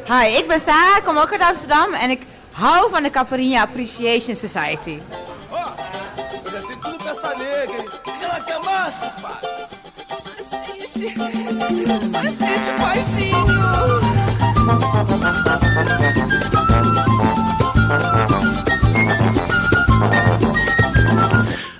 Hi, ik ben Sarah, kom ook uit Amsterdam en ik hou van de Caipirinha Appreciation Society. Eu já tenho tudo pra essa nega, hein? O que ela quer mais, compadre? Assiste, paizinho!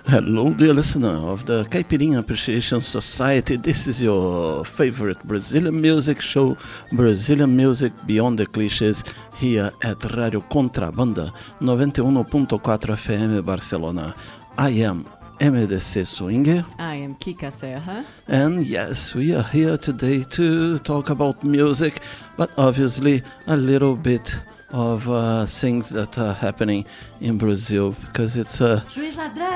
Hello, dear listener of the Caipirinha Appreciation Society. This is your favorite Brazilian music show, Brazilian Music Beyond the Clichés, here at Radio Contrabanda, 91.4 FM Barcelona. I am MDC Swinger. I am Kika Serra. And yes, we are here today to talk about music, but obviously a little bit of things that are happening in Brazil, because it's a... Juiz ladrão!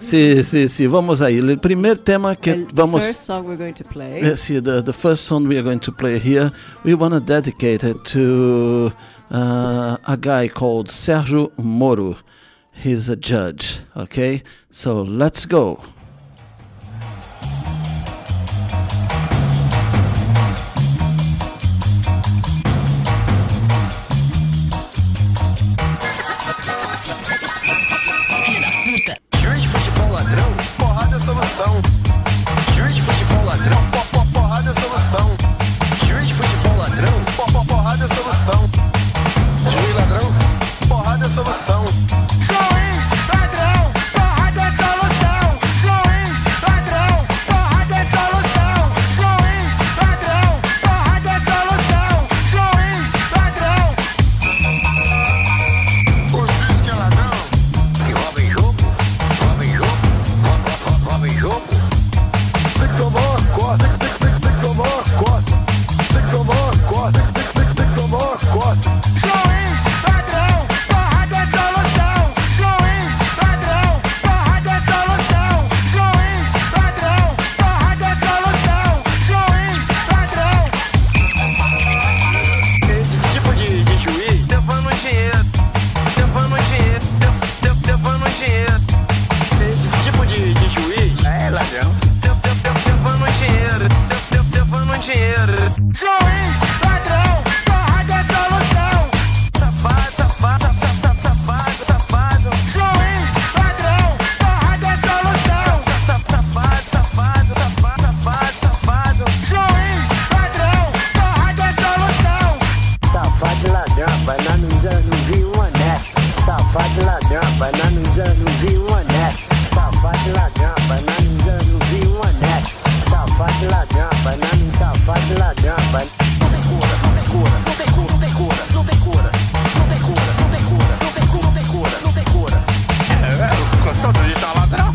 Sim, vamos aí. O primeiro tema que vamos... The first song we're going to play. The first song we are going to play here, we want to dedicate it to a guy called Sérgio Moro. He's a judge, okay? So let's go. Juiz de futebol ladrão, porrada é solução. Juiz de futebol ladrão, porrada é solução. Juiz de futebol ladrão, porrada é solução. Juiz ladrão, porrada é solução. Juiz ladrão, porrada é solução. Juiz ladrão, porrada é solução. Juiz ladrão, porrada é solução. Juiz ladrão. O juiz que é ladrão e rouba em jogo. Rouba em jogo. Tem que tomar corda, tem que tomar corda. Tem que tomar corda, tem que tomar corda. Juiz ladrão, porrada é solução. Juiz ladrão, porrada é solução. Juiz ladrão, porrada é solução. Juiz ladrão. Esse tipo de juiz levando dinheiro. Levando dinheiro. Levando dinheiro. Esse tipo de juiz é ladrão. Levando dinheiro. Levando dinheiro. Juiz ladrão, porrada é solução. Safado. Juiz ladrão, porrada é solução. Safado. Juiz ladrão, porrada é solução. Safado e ladrão, banana não viu uma neta. Safado e ladrão, banana não viu uma neta. Safado e ladrão, banana não viu uma neta. Safado e ladrão, banana, safado e ladrão, banana. Não tem cura. Gostou do lixo ladrão?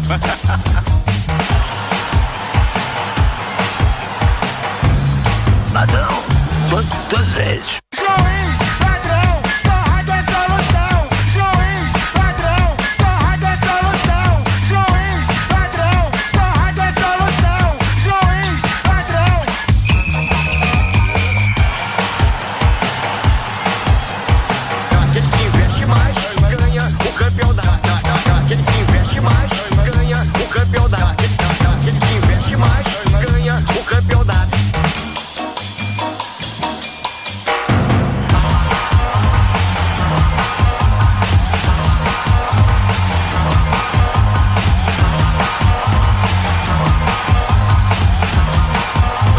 Ladrão, duas vezes. Juiz ladrão, porrada é solução. Juiz ladrão, porrada é solução. Juiz ladrão, porrada é solução. Juiz ladrão. Aquele que investe mais ganha o campeonato. Aquele que investe mais ganha o campeonato. Aquele que investe mais ganha o campeonato.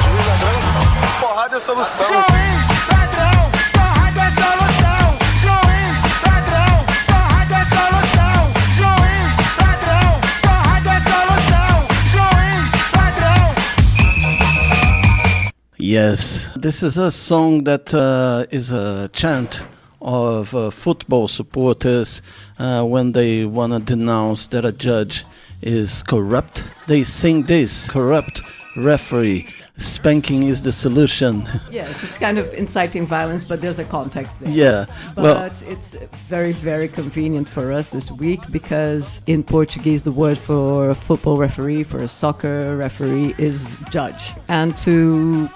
Juiz ladrão, porrada é solução. Juiz ladrão, porrada é solução. Juiz ladrão, porrada é solução. Juiz ladrão, porrada é solução. Juiz ladrão. Yes, this is a song that is a chant of football supporters when they want to denounce that a judge is corrupt. They sing this: corrupt referee, spanking is the solution. Yes, it's kind of inciting violence, but there's a context there. Yeah, But it's very, very convenient for us this week because in Portuguese the word for a football referee, for a soccer referee, is judge. And to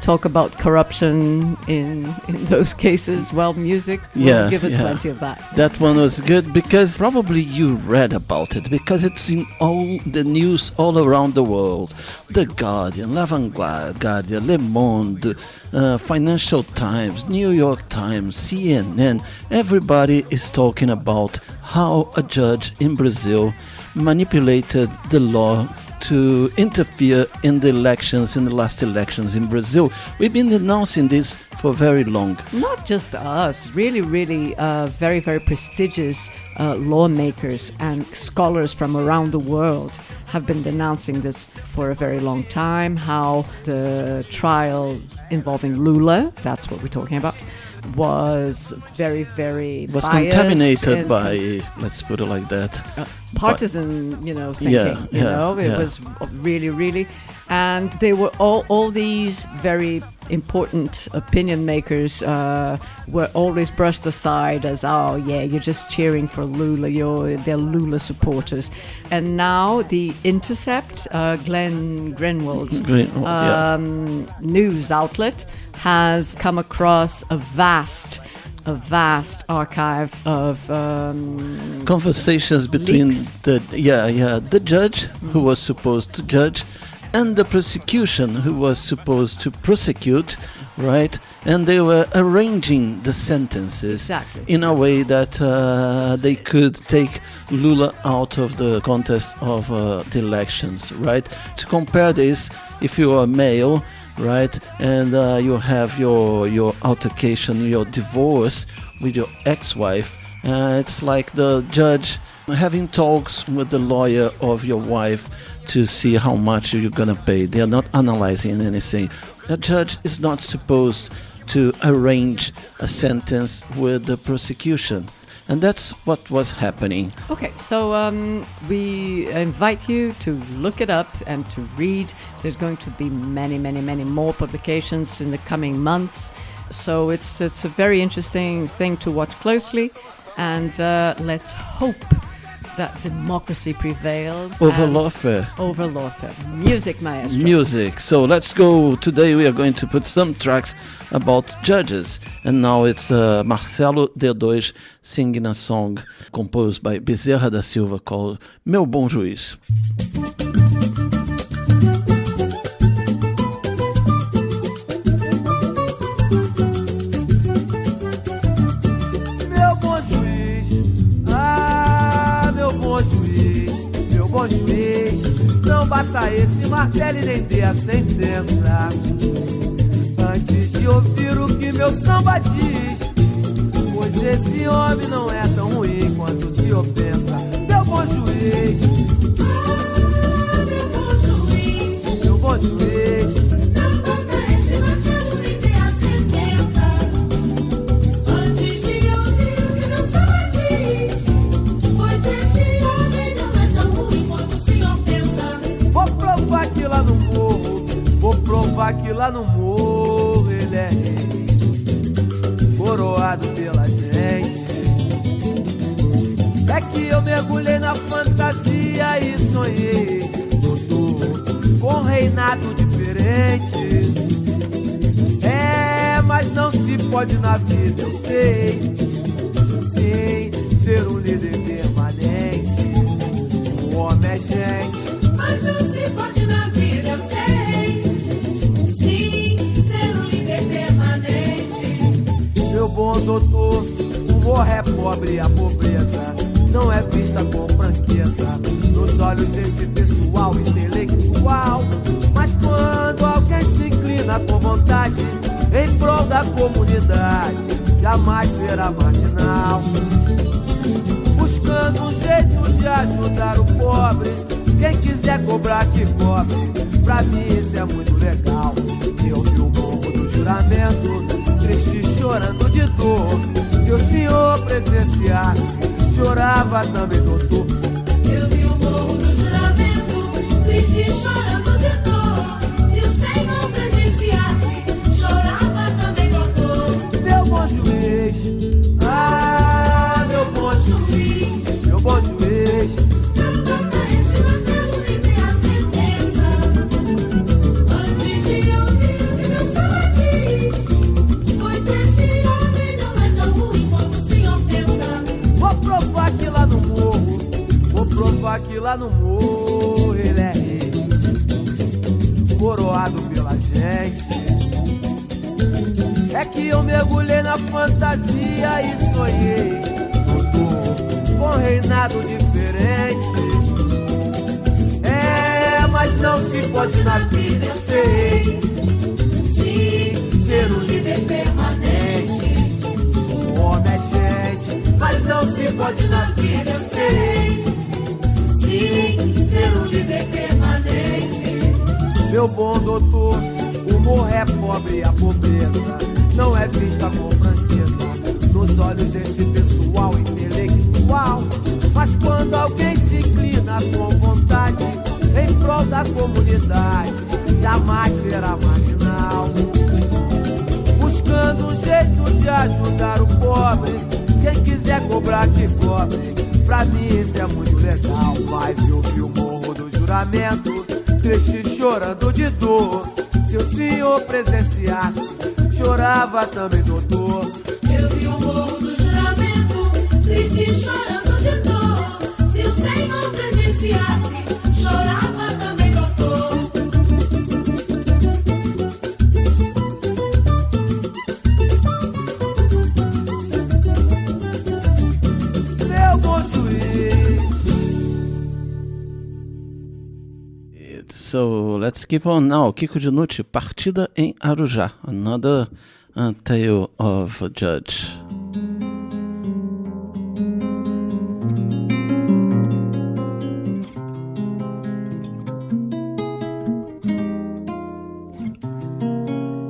talk about corruption in those cases, well, music will give us plenty of that. That one was good because probably you read about it because it's in all the news all around the world. The Guardian, Guardian, La Vanguardia, Le Monde, Financial Times, New York Times, CNN, everybody is talking about how a judge in Brazil manipulated the law to interfere in the last elections in Brazil. We've been denouncing this for very long. Not just us, really, very, very prestigious lawmakers and scholars from around the world have been denouncing this for a very long time, how the trial involving Lula, that's what we're talking about, was very, very was biased contaminated by, let's put it like that, partisan, thinking. It was really, and they were all these very important opinion makers were always brushed aside as, oh yeah, you're just cheering for Lula, they're Lula supporters. And now the Intercept, Glenn Greenwald's news outlet, has come across a vast archive of conversations between leaks. the judge who was supposed to judge and the prosecution who was supposed to prosecute, right? And they were arranging the sentences in a way that they could take Lula out of the contest of the elections, right? To compare this, if you are male, right, and you have your altercation, your divorce with your ex-wife, it's like the judge having talks with the lawyer of your wife to see how much you're gonna pay. They are not analyzing anything. A judge is not supposed to arrange a sentence with the prosecution. And that's what was happening. Okay, so we invite you to look it up and to read. There's going to be many more publications in the coming months. So it's a very interesting thing to watch closely. And let's hope that democracy prevails. Over lawfare. Over lawfare. Music, maestro. Music. So let's go. Today we are going to put some tracks about judges. And now it's Marcelo D2 singing a song composed by Bezerra da Silva called Meu Bom Juiz. Bom juiz, não bata esse martelo e nem dê a sentença antes de ouvir o que meu samba diz, pois esse homem não é tão ruim quanto o senhor pensa. Meu bom juiz, meu bom juiz, meu bom juiz, não bata esse martelo e nem dê a sentença antes de ouvir o que meu samba diz, pois esse homem não é tão ruim quanto o senhor pensa. Vou provar que lá no morro, vou provar que lá no morro ele é rei, coroado pela gente. É que eu mergulhei na fantasia e sonhei, doutor, com um reinado diferente. É, mas não se pode na vida, eu sei, sim, ser um líder permanente. O homem é gente, mas não se pode na vida, eu sei, sim, ser um líder permanente. Meu bom doutor, o morro é pobre e a pobreza não é vista com franqueza nos olhos desse pessoal intelectual. Mas quando alguém se inclina com vontade em prol da comunidade, jamais será marginal, buscando um jeito de ajudar o pobre. Quem quiser cobrar que cobre, pra mim isso é muito legal. Eu vi o morro do juramento, triste chorando de dor. Se o senhor presenciasse, chorava também, doutor. Eu vi o morro do juramento, triste chorando de dor. Se o senhor presenciasse, chorava também, doutor. Meu bom juiz, ah, meu bom juiz, meu bom juiz, não bata este martelo nem dê a sentença antes de ouvir o que meu samba diz, pois este homem não é tão ruim quanto o senhor pensa. Vou provar que lá no morro, vou provar que lá no morro ele é rei, coroado É que eu mergulhei na fantasia e sonhei, doutor, com reinado diferente. É, mas não se pode na vida, eu sei, sim, ser um líder permanente. O homem é gente, mas não se pode na vida, eu sei, sim, ser um líder permanente. Meu bom doutor, o humor é pobre e a pobreza não é vista com franqueza nos olhos desse pessoal intelectual. Mas quando alguém se inclina com vontade em prol da comunidade, jamais será marginal. Buscando um jeito de ajudar o pobre, quem quiser cobrar que cobre, pra mim isso é muito legal. Mas eu vi o morro do juramento, triste chorando de dor. Se o senhor presenciasse, chorava também, doutor. Eu vi o morro do juramento, triste chorando de dor. Se o senhor presenciasse, chorava também, doutor. Meu bom juiz. So let's keep on now. Kiko Dinucci, Partida em Arujá. Another tale of a judge.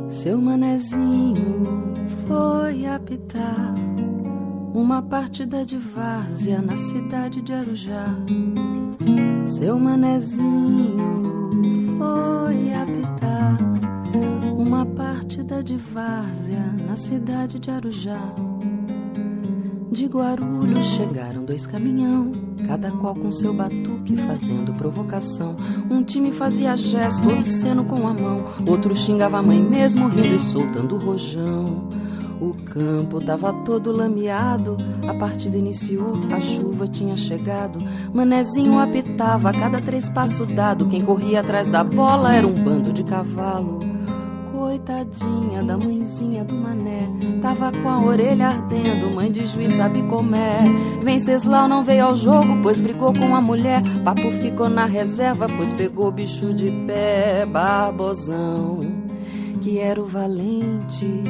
Seu manezinho foi apitar uma partida de várzea na cidade de Arujá. Seu manezinho foi apitar uma partida de várzea na cidade de Arujá. De Guarulhos chegaram 2 caminhão, cada qual com seu batuque fazendo provocação. Um time fazia gesto obsceno com a mão, outro xingava a mãe mesmo rindo e soltando rojão. O campo tava todo lameado, a partida iniciou, a chuva tinha chegado. Manezinho apitava a cada 3 passos dado, quem corria atrás da bola era um bando de cavalo. Coitadinha da mãezinha do mané, tava com a orelha ardendo, mãe de juiz sabe como é. Venceslau não veio ao jogo, pois brigou com a mulher. Papo ficou na reserva, pois pegou bicho de pé. Barbosão, que era o valente,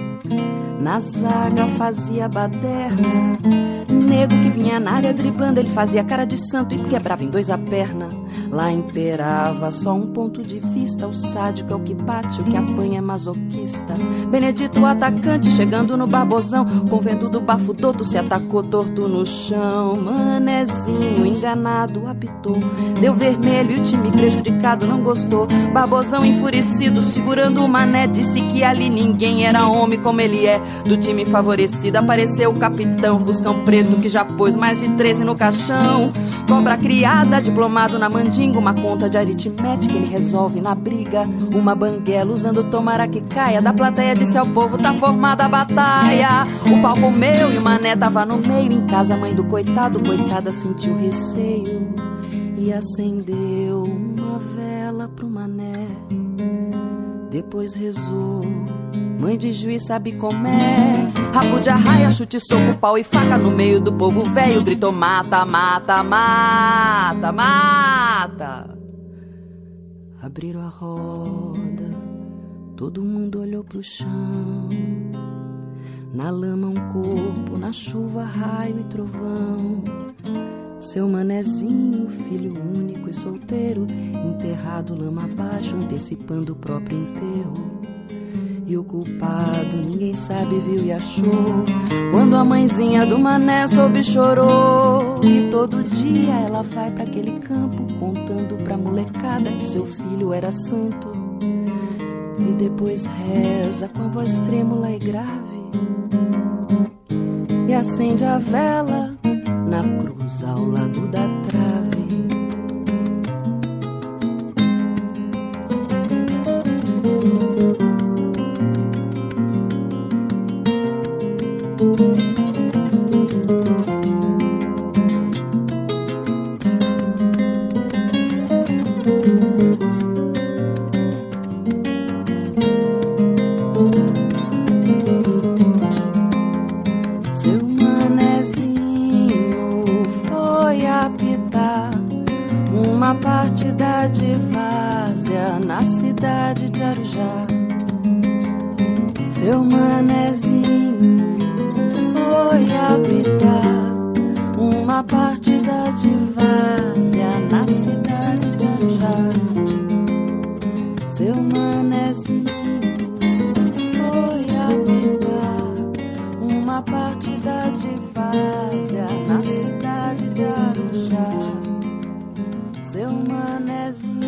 na zaga fazia baderna. Nego que vinha na área driblando, ele fazia cara de santo e quebrava em 2 a perna. Lá imperava só um ponto de vista, o sádico é o que bate, o que apanha é masoquista. Benedito o atacante chegando no Barbosão, com vento do bafo douto se atacou torto no chão. Manezinho enganado apitou, deu vermelho e o time prejudicado não gostou. Barbosão enfurecido segurando o mané, disse que ali ninguém era homem como ele é. Do time favorecido apareceu o capitão Fuscão Preto, que já pôs mais de 13 no caixão. Cobra criada, diplomado na mandinga, uma conta de aritmética ele resolve na briga. Uma banguela usando tomara que caia, da plateia disse ao povo, tá formada a batalha. O pau comeu e o mané tava no meio. Em casa a mãe do coitado, coitada sentiu receio e acendeu uma vela pro mané. Depois rezou, mãe de juiz sabe como é. Rabo de arraia, chute, soco, pau e faca no meio do povo velho. Gritou mata, mata, mata, mata. Abriram a roda, todo mundo olhou pro chão. Na lama um corpo, na chuva raio e trovão. Seu manezinho, filho único e solteiro, enterrado lama abaixo, antecipando o próprio enterro. E o culpado ninguém sabe, viu e achou, quando a mãezinha do mané soube chorou. E todo dia ela vai pra aquele campo, contando pra molecada que seu filho era santo. E depois reza com a voz trêmula e grave, e acende a vela na cruz ao lado da trave. Seu manezinho foi apitar uma partida de várzea na cidade de Arujá. Seu manezinho foi apitar uma partida de várzea na cidade de Arujá. Seu manezinho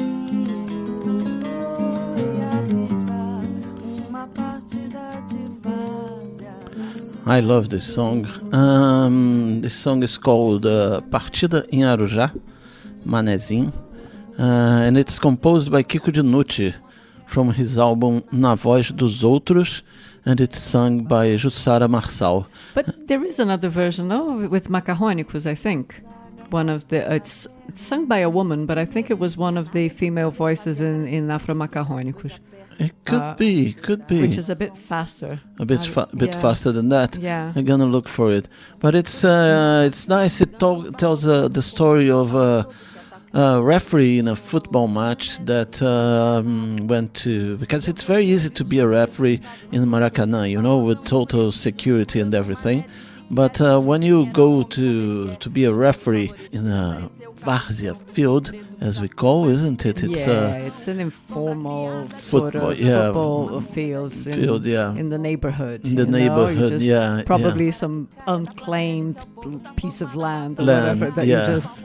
foi apitar uma partida de várzea na cidade. I love this song. This song is called Partida em Arujá, Manezinho, and it's composed by Kiko Dinucci from his album Na Voz dos Outros, and it's sung by Jussara Marçal. But there is another version, no, with Macarrônicos, I think. One of the it's sung by a woman, but I think it was one of the female voices in Afro Macarrônicos. It could be. Which is a bit faster. A bit faster than that. Yeah. I'm gonna look for it. But it's nice. It tells the story of a referee in a football match that went to, because it's very easy to be a referee in Maracanã, you know, with total security and everything. But when you go to be a referee in a várzea field, as we call, isn't it? It's an informal sort of football field in the neighborhood. In the neighborhood, probably some unclaimed piece of land or whatever that you just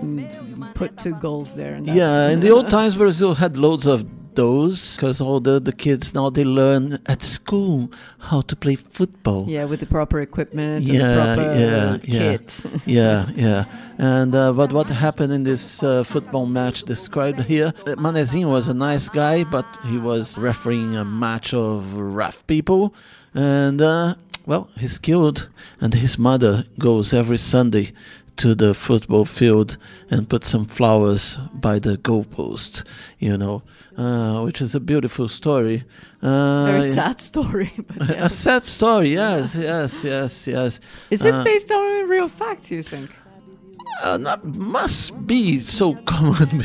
put 2 goals there. And in the old times, Brazil had loads of those, because all the kids now, they learn at school how to play football. Yeah, with the proper equipment and the proper kit. And but what happened in this football match described here, Manezinho was a nice guy, but he was refereeing a match of rough people, and he's killed, and his mother goes every Sunday to the football field and put some flowers by the goalpost, you know, which is a beautiful story. Very sad story. But a sad story, yes. Is it based on real facts, you think? Must be so common.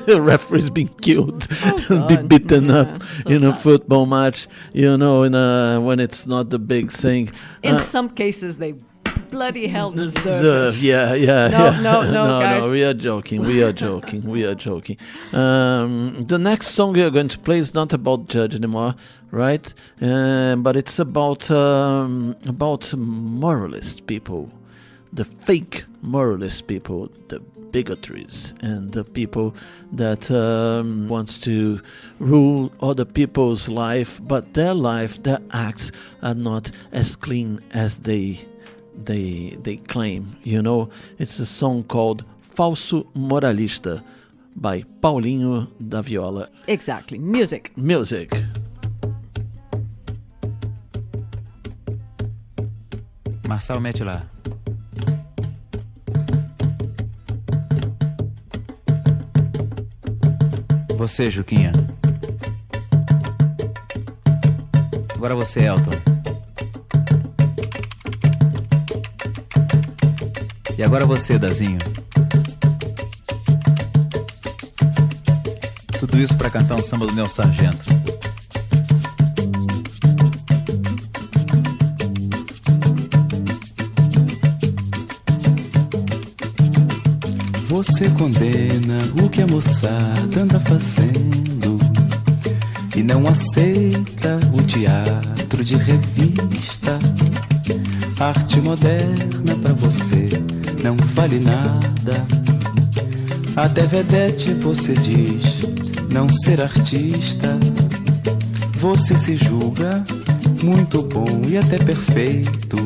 Referees being killed and be beaten up in a football match, you know, when it's not the big thing. In some cases, they bloody hell deserve it. No, guys. We are joking. The next song we are going to play is not about Judge anymore, right? But it's about moralist people, the fake moralist people, the bigotries, and the people that wants to rule other people's life, but their acts are not as clean as they claim, you know. It's a song called Falso Moralista by Paulinho da Viola. Exactly. Music. Marçal, mete lá. Você, Juquinha. Agora você, Elton. E agora você, Dazinho. Tudo isso pra cantar um samba do meu sargento. Você condena o que a moçada anda fazendo e não aceita o teatro de revista. Arte moderna pra você não vale nada. Até vedete você diz não ser artista. Você se julga muito bom e até perfeito.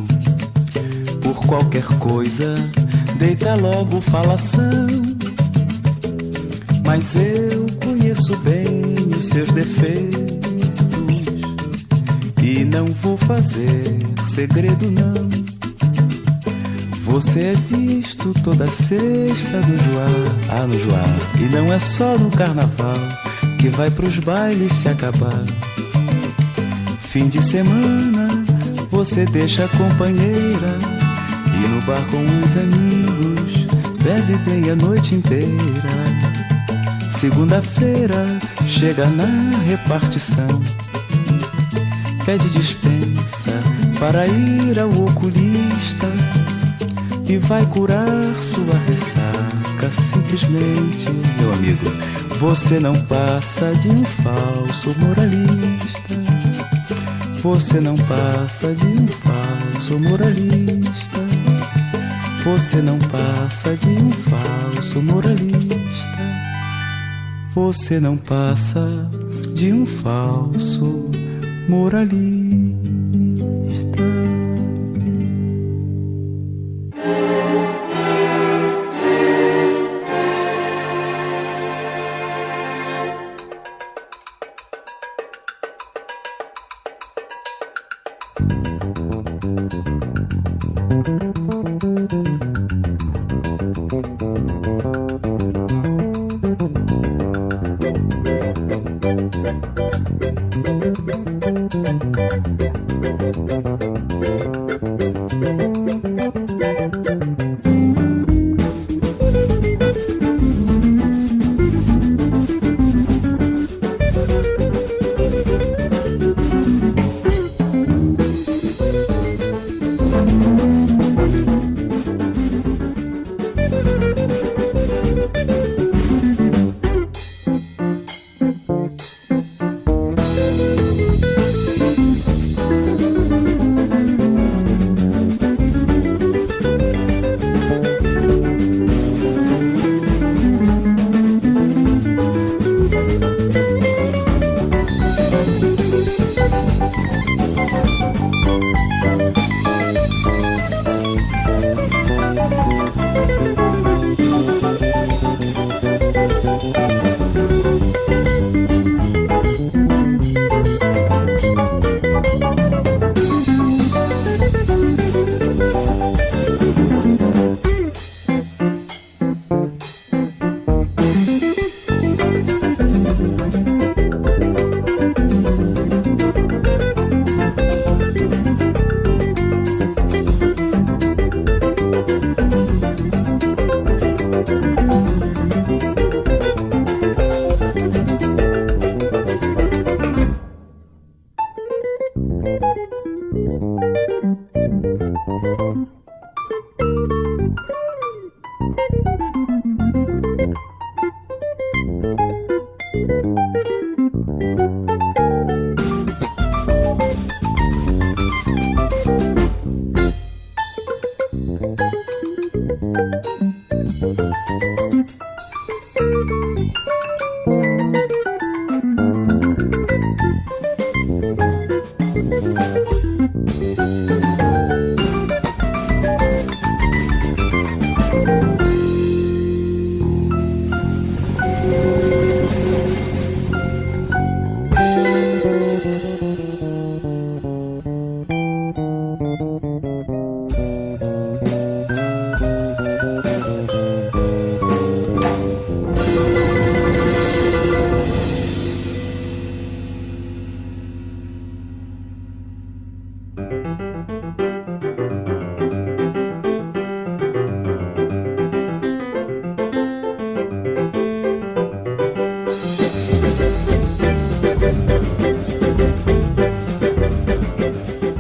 Por qualquer coisa deita logo falação. Mas eu conheço bem os seus defeitos e não vou fazer segredo não. Você é visto toda sexta no Joá, e não é só no carnaval que vai pros bailes se acabar. Fim de semana você deixa a companheira e no bar com os amigos bebe bem a noite inteira. Segunda-feira chega na repartição, pede dispensa para ir ao oculista e vai curar sua ressaca. Simplesmente, meu amigo, você não passa de um falso moralista. Você não passa de um falso moralista. Você não passa de um falso moralista. Você não passa de um falso moralista.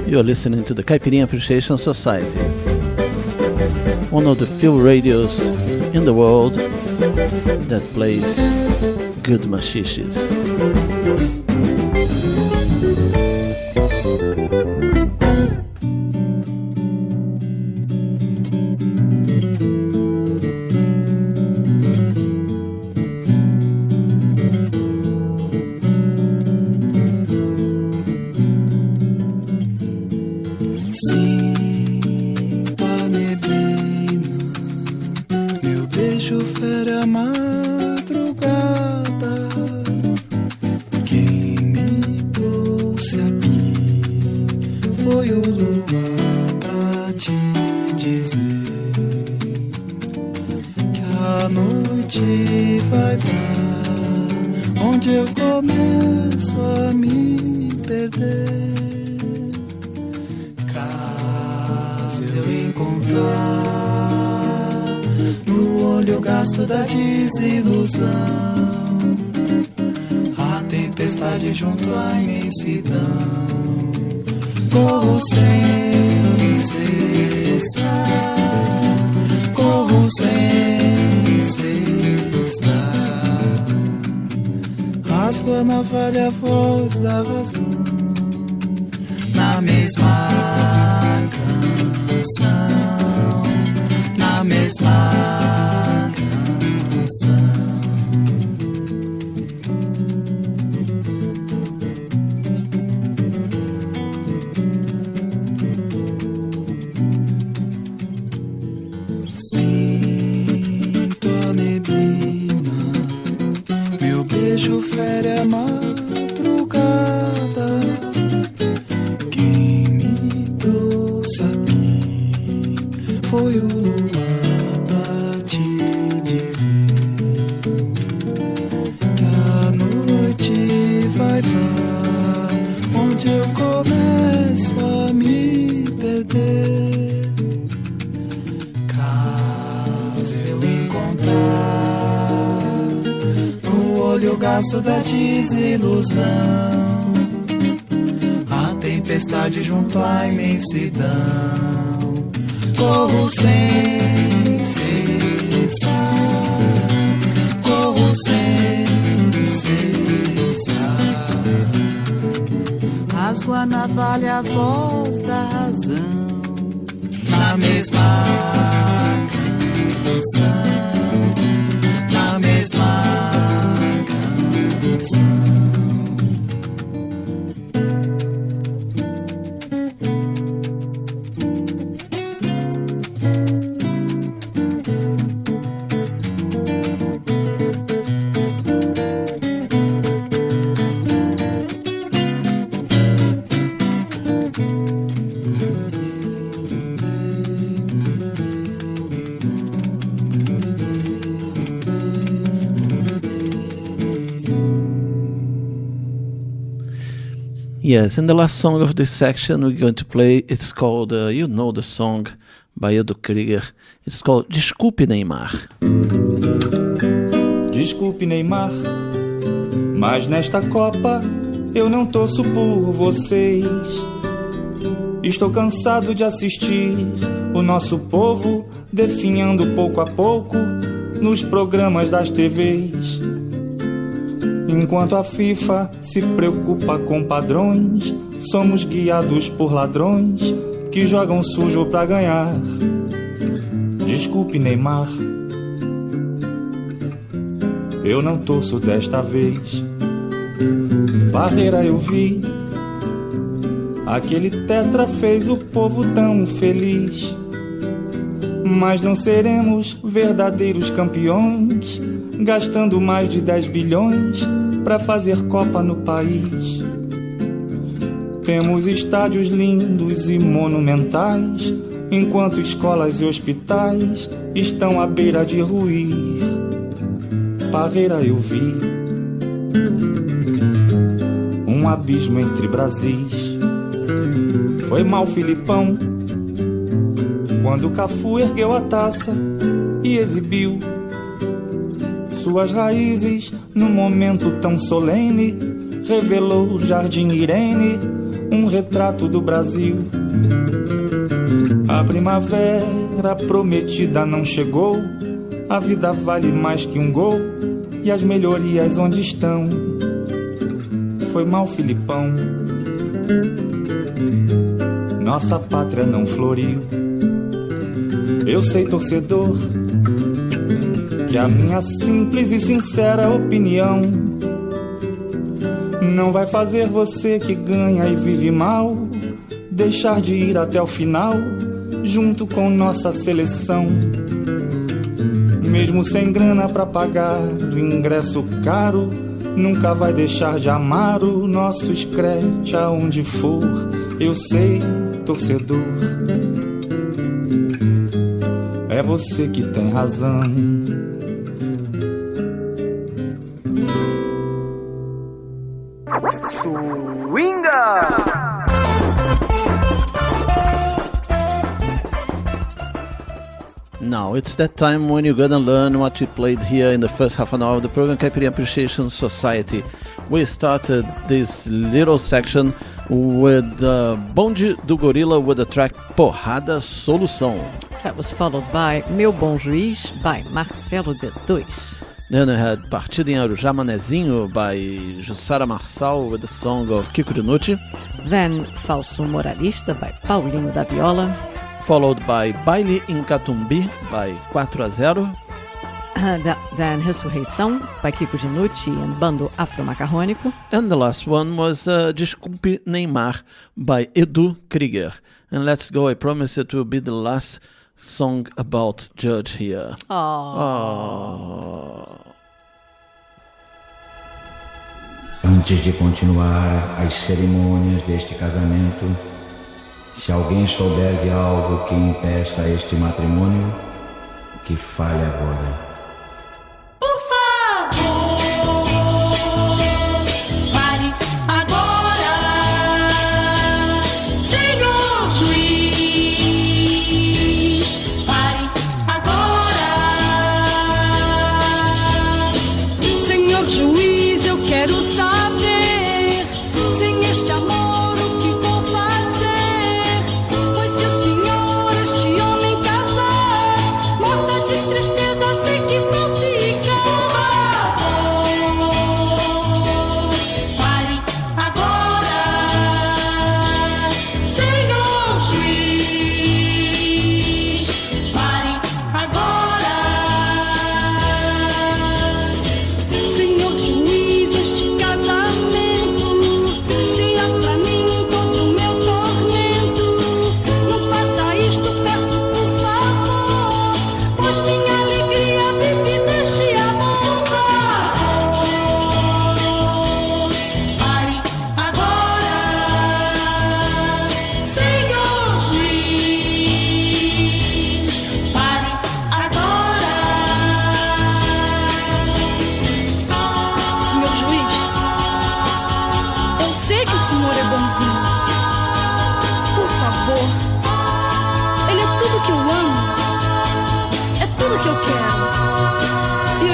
You're listening to the Caipirinha Appreciation Society, one of the few radios in the world that plays good machixes. Junto à imensidão, corro sem cessar, corro sem cessar. Rasgo a navalha, a voz da razão, na mesma canção, na mesma canção. Sinto a neblina, meu beijo fere a madrugada. Quem me trouxe aqui foi o luar pra te dizer que a noite vai dar onde eu começo a me perder. O gasto da desilusão, a tempestade junto à imensidão. Corro sem cessar, corro sem cessar. Rasgo a navalha, a voz da razão, na mesma canção, na mesma Yes, and the last song of this section we're going to play, it's called, you know the song by Edu Krieger, it's called Desculpe Neymar. Desculpe Neymar, mas nesta Copa eu não torço por vocês. Estou cansado de assistir o nosso povo definhando pouco a pouco nos programas das TVs. Enquanto a FIFA se preocupa com padrões, somos guiados por ladrões que jogam sujo pra ganhar. Desculpe Neymar, eu não torço desta vez. Barreira eu vi, aquele tetra fez o povo tão feliz. Mas não seremos verdadeiros campeões gastando mais de 10 bilhões pra fazer Copa no país. Temos estádios lindos e monumentais, enquanto escolas e hospitais estão à beira de ruir. Parreira eu vi um abismo entre Brasis. Foi mal Filipão quando Cafu ergueu a taça e exibiu suas raízes num momento tão solene. Revelou Jardim Irene, um retrato do Brasil. A primavera prometida não chegou, a vida vale mais que um gol, e as melhorias onde estão? Foi mal Filipão, nossa pátria não floriu. Eu sei, torcedor, que a minha simples e sincera opinião não vai fazer você que ganha e vive mal deixar de ir até o final junto com nossa seleção. Mesmo sem grana pra pagar o ingresso caro, nunca vai deixar de amar o nosso scratch aonde for. Eu sei, torcedor, é você que tem razão. Swinga! Now it's that time when you're gonna learn what we played here in the first half an hour of the program Caipirinha Appreciation Society. We started this little section with Bonde do Gorila with the track Porrada Solução. That was followed by Meu Bom Juiz by Marcelo D2. Then I had Partida em Arujá Manezinho by Jussara Marçal with the song of Kiko Dinucci. Then Falso Moralista by Paulinho da Viola. Followed by Baile em Catumbi by 4-0. Then Ressurreição by Kiko Dinucci and Bando Afro-Macarrônico. And the last one was Desculpe Neymar by Edu Krieger. And let's go, I promise it will be the last song about Judge here. Antes de continuar as cerimônias deste casamento, se alguém souber de algo que impeça este matrimônio, que fale agora.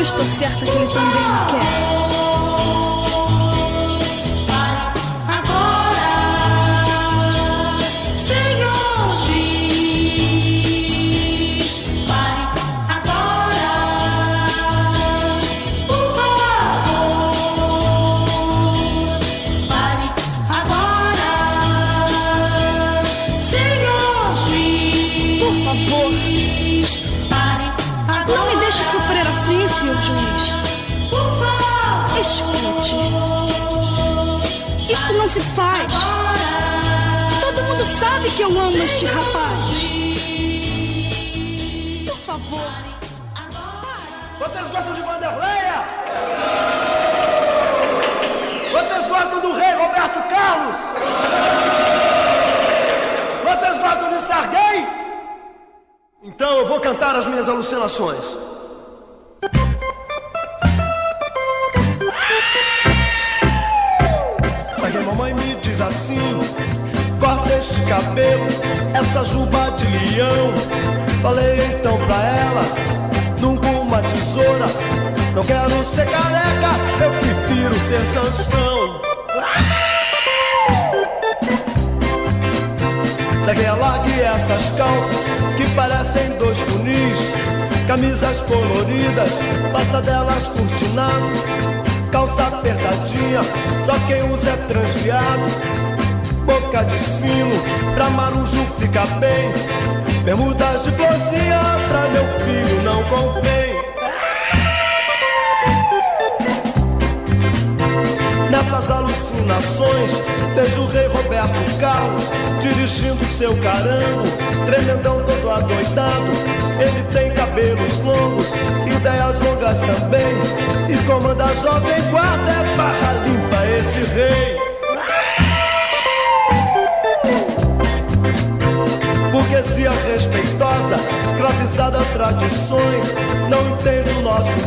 Estou certa que ele também me quer. Senhor juiz, escute. Isto não se faz. Todo mundo sabe que eu amo este rapaz. Por favor. Vocês gostam de Vanderleia? Vocês gostam do rei Roberto Carlos? Vocês gostam de Sarguei? Então eu vou cantar as minhas alucinações. Mamãe me diz assim: corta este cabelo, essa juba de leão. Falei então pra ela, nunca uma tesoura. Não quero ser careca, eu prefiro ser Sansão. Segue ela e essas calças que parecem dois funis, camisas coloridas, passa delas cortinado. Calça apertadinha, só quem usa é transviado. Boca de sino, pra marujo fica bem. Bermudas de florzinha, pra meu filho não convém. Nessas alucinações, vejo o rei Roberto Carlos dirigindo seu carango, tremendão todo adoidado. Ele tem cabelos longos, ideias longas também, e comanda a jovem guarda, é barra limpa esse rei. Burguesia respeitosa, escravizada a tradições, não entende o nosso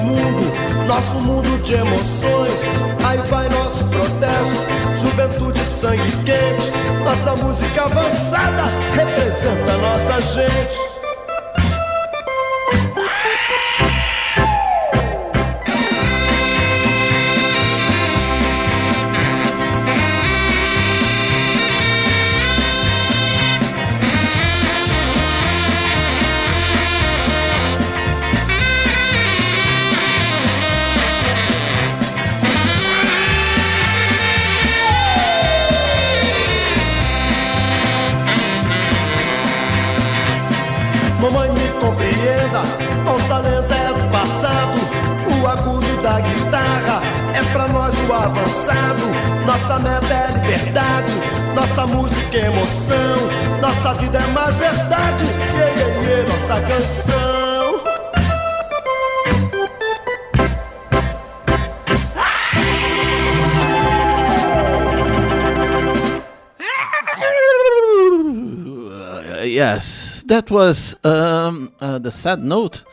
mundo de emoções. Aí vai nosso protesto, juventude sangue quente, nossa música avançada representa nossa gente. Mamãe me compreenda, nossa lenta é do passado. O agudo da guitarra é pra nós o avançado. Nossa meta é liberdade, nossa música é emoção. Nossa vida é mais verdade, nossa canção. Yes, that was the sad note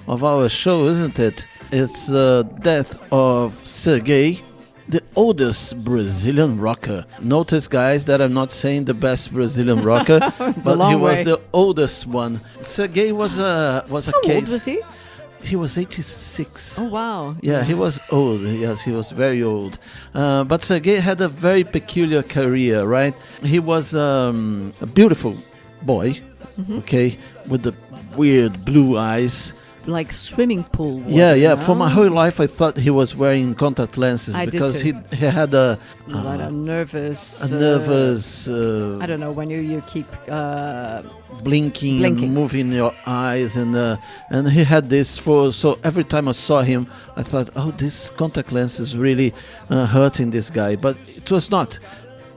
of our show, isn't it? It's the death of Sergei, the oldest Brazilian rocker. Notice, guys, that I'm not saying the best Brazilian rocker, but he was the oldest one. Sergei was a How case. old was he? He was 86. Oh, wow. Yeah, he was old. Yes, he was very old. But Sergei had a very peculiar career, right? He was a beautiful boy, okay, with the weird blue eyes. Like swimming pool water. Yeah. No? For my whole life, I thought he was wearing contact lenses because he had a nervous. I don't know, when you keep blinking and moving your eyes, and he had this so every time I saw him, I thought, oh, this contact lens is really hurting this guy, but it was not.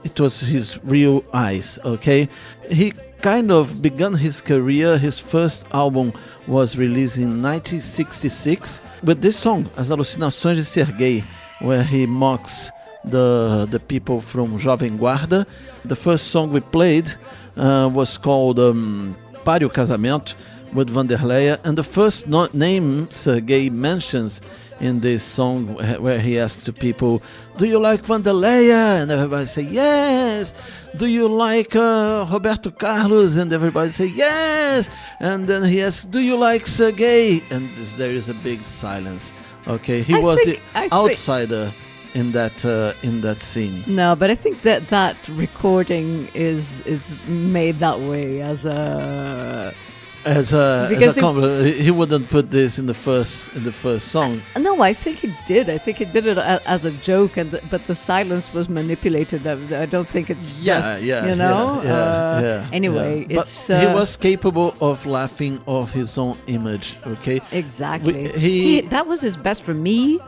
It was his real eyes. Okay, he kind of began his career. His first album was released in 1966 with this song, As Alucinações de Sergei, where he mocks the people from Jovem Guarda. The first song we played was called Pare o Casamento with Vanderleia, and the first name Sergei mentions in this song, where he asks the people, do you like Vanderleia? And everybody say yes. Do you like Roberto Carlos? And everybody say yes. And then he asks, do you like Sergei? And there is a big silence. Okay, he was the outsider in that scene. No, but I think that recording is made that way as a compliment. He wouldn't put this in the first song. No, I think he did. I think he did it as a joke, but the silence was manipulated. I don't think it's Anyway, but it's he was capable of laughing off his own image. Okay, exactly. That was his best. For me,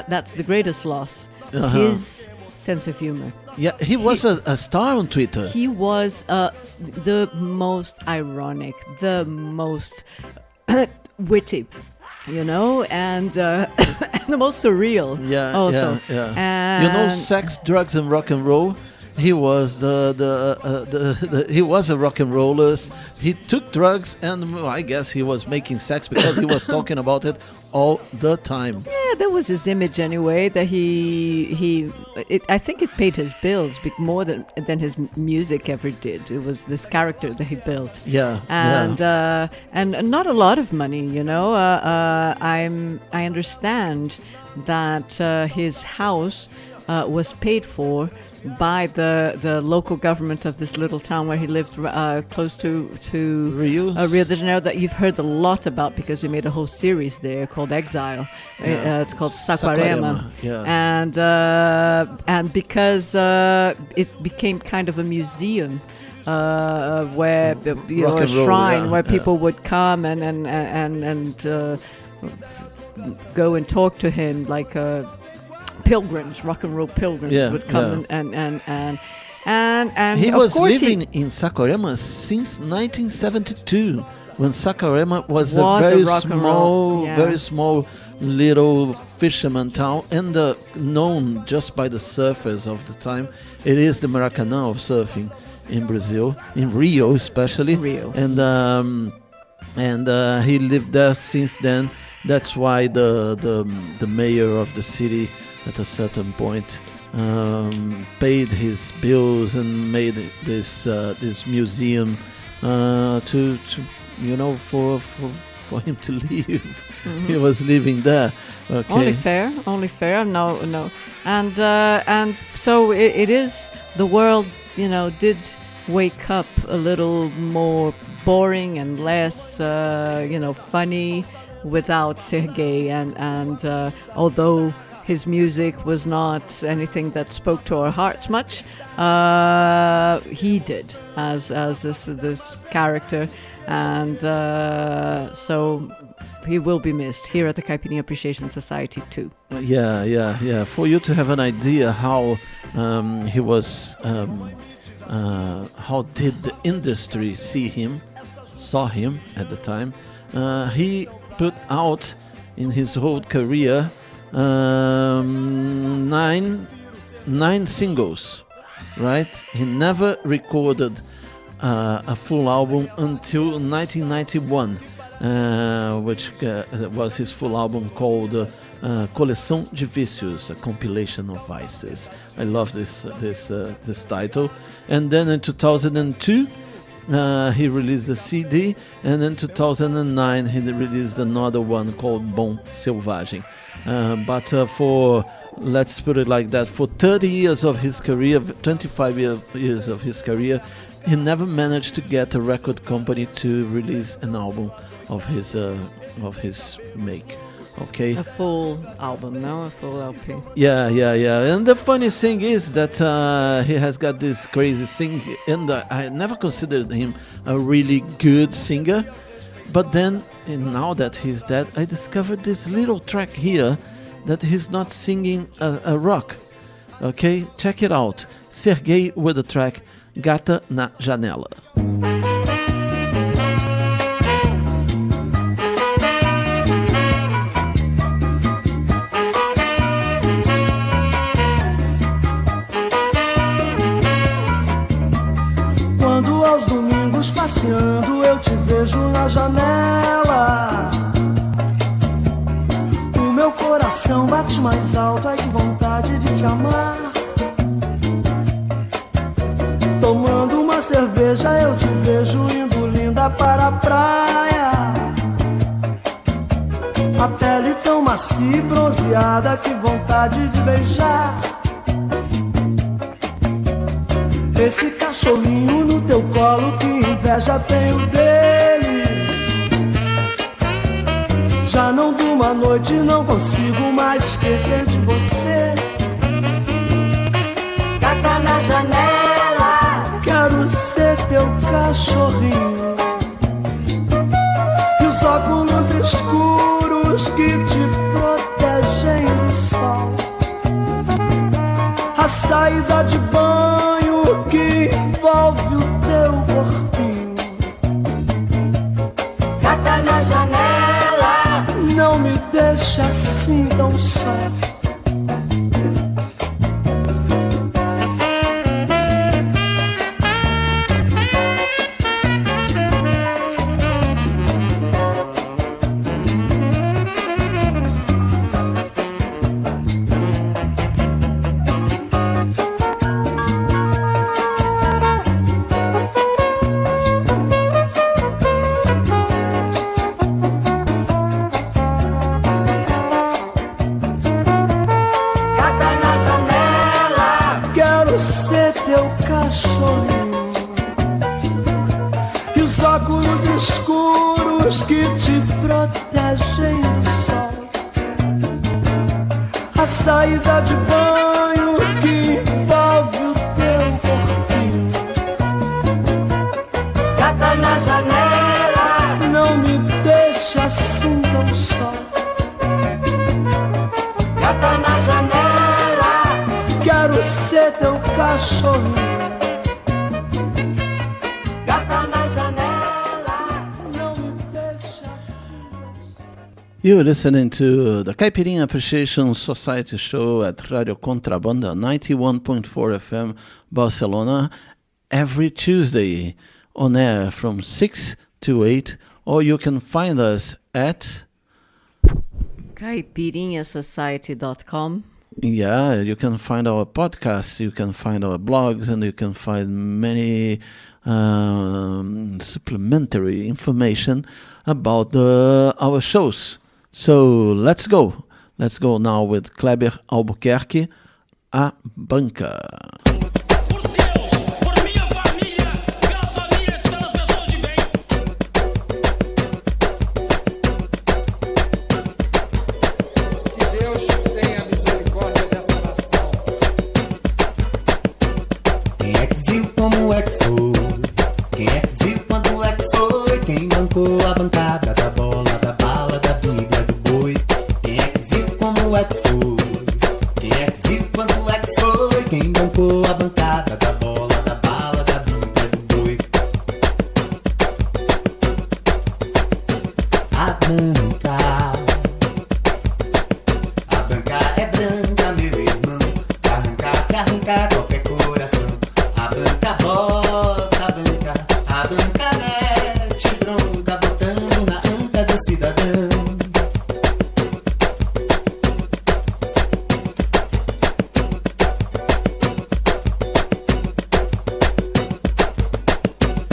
that's the greatest loss. His sense of humor. Yeah, he was a star on Twitter. He was the most ironic, the most witty, and the most surreal. Yeah, also. Yeah. And Sex, Drugs, and Rock and Roll. He was he was a rock and roller. He took drugs, and I guess he was making sex because he was talking about it all the time. Yeah, that was his image anyway. That I think it paid his bills more than his music ever did. It was this character that he built. Yeah, and not a lot of money. I understand that his house was paid for by the local government of this little town where he lived, close to Rio de Janeiro, that you've heard a lot about because we made a whole series there called Exile. It's called Saquarema. And because it became kind of a museum, where a shrine where people would come and go and talk to him, like pilgrims, rock and roll pilgrims would come and he was living in Saquarema since 1972, when Saquarema was a very small little fisherman town, and known just by the surfers of the time. It is the Maracanã of surfing in Brazil, in Rio especially. And he lived there since then. That's why the mayor of the city, at a certain point, paid his bills and made this museum for him to live. Mm-hmm. He was living there. Okay. Only fair. No, and so it is. The world, did wake up a little more boring and less, funny without Sergei, and although his music was not anything that spoke to our hearts much, he did as this character. And so he will be missed here at the Caipirinha Appreciation Society too. Yeah. For you to have an idea how he was, how did the industry saw him at the time, he put out in his whole career 9 singles, right? He never recorded a full album until 1991, which was his full album called Coleção de Vícios, a compilation of vices. I love this title. And then in 2002 he released a CD, and in 2009 he released another one called Bom Selvagem. But for, let's put it like that, for 30 years of his career, 25 years of his career, he never managed to get a record company to release an album of his make. Okay. A full album, no? A full LP. Yeah. And the funny thing is that he has got this crazy thing, and I never considered him a really good singer. But then, now that he's dead, I discovered this little track here that he's not singing a rock. Okay, check it out. Serguei with the track Gata na Janela. Quando aos domingos passeando eu te vejo na janela, o meu coração bate mais alto, ai que vontade de te amar. Tomando uma cerveja eu te vejo indo linda para a praia, a pele tão macia e bronzeada, que vontade de beijar. Esse cachorrinho no teu colo, que inveja tenho dele. Já não durmo à noite, não consigo mais esquecer de você. Gata na janela, quero ser teu cachorrinho. E os óculos escuros que te protegem do sol, a saída de banho que envolve o teu corpinho. Gata na janela, não me deixa assim tão só. Saída de banho que envolve o teu corpinho. Gata na janela, não me deixa assim tão só. Gata na janela, quero ser teu cachorrinho. Gata na janela, não me deixa assim. You're listening to the Caipirinha Appreciation Society show at Radio Contrabanda 91.4 FM Barcelona every Tuesday on air from 6 to 8, or you can find us at caipirinhasociety.com. Yeah, you can find our podcasts, you can find our blogs, and you can find many supplementary information about our shows. So let's go. Let's go now with Kleber Albuquerque, A Banca. Quem é que viu como é que foi? Quem é que viu quando é que foi? Quem A banca é branca, meu irmão. Que arranca qualquer coração. A banca bota, a banca mete bronca, botando na anca do cidadão.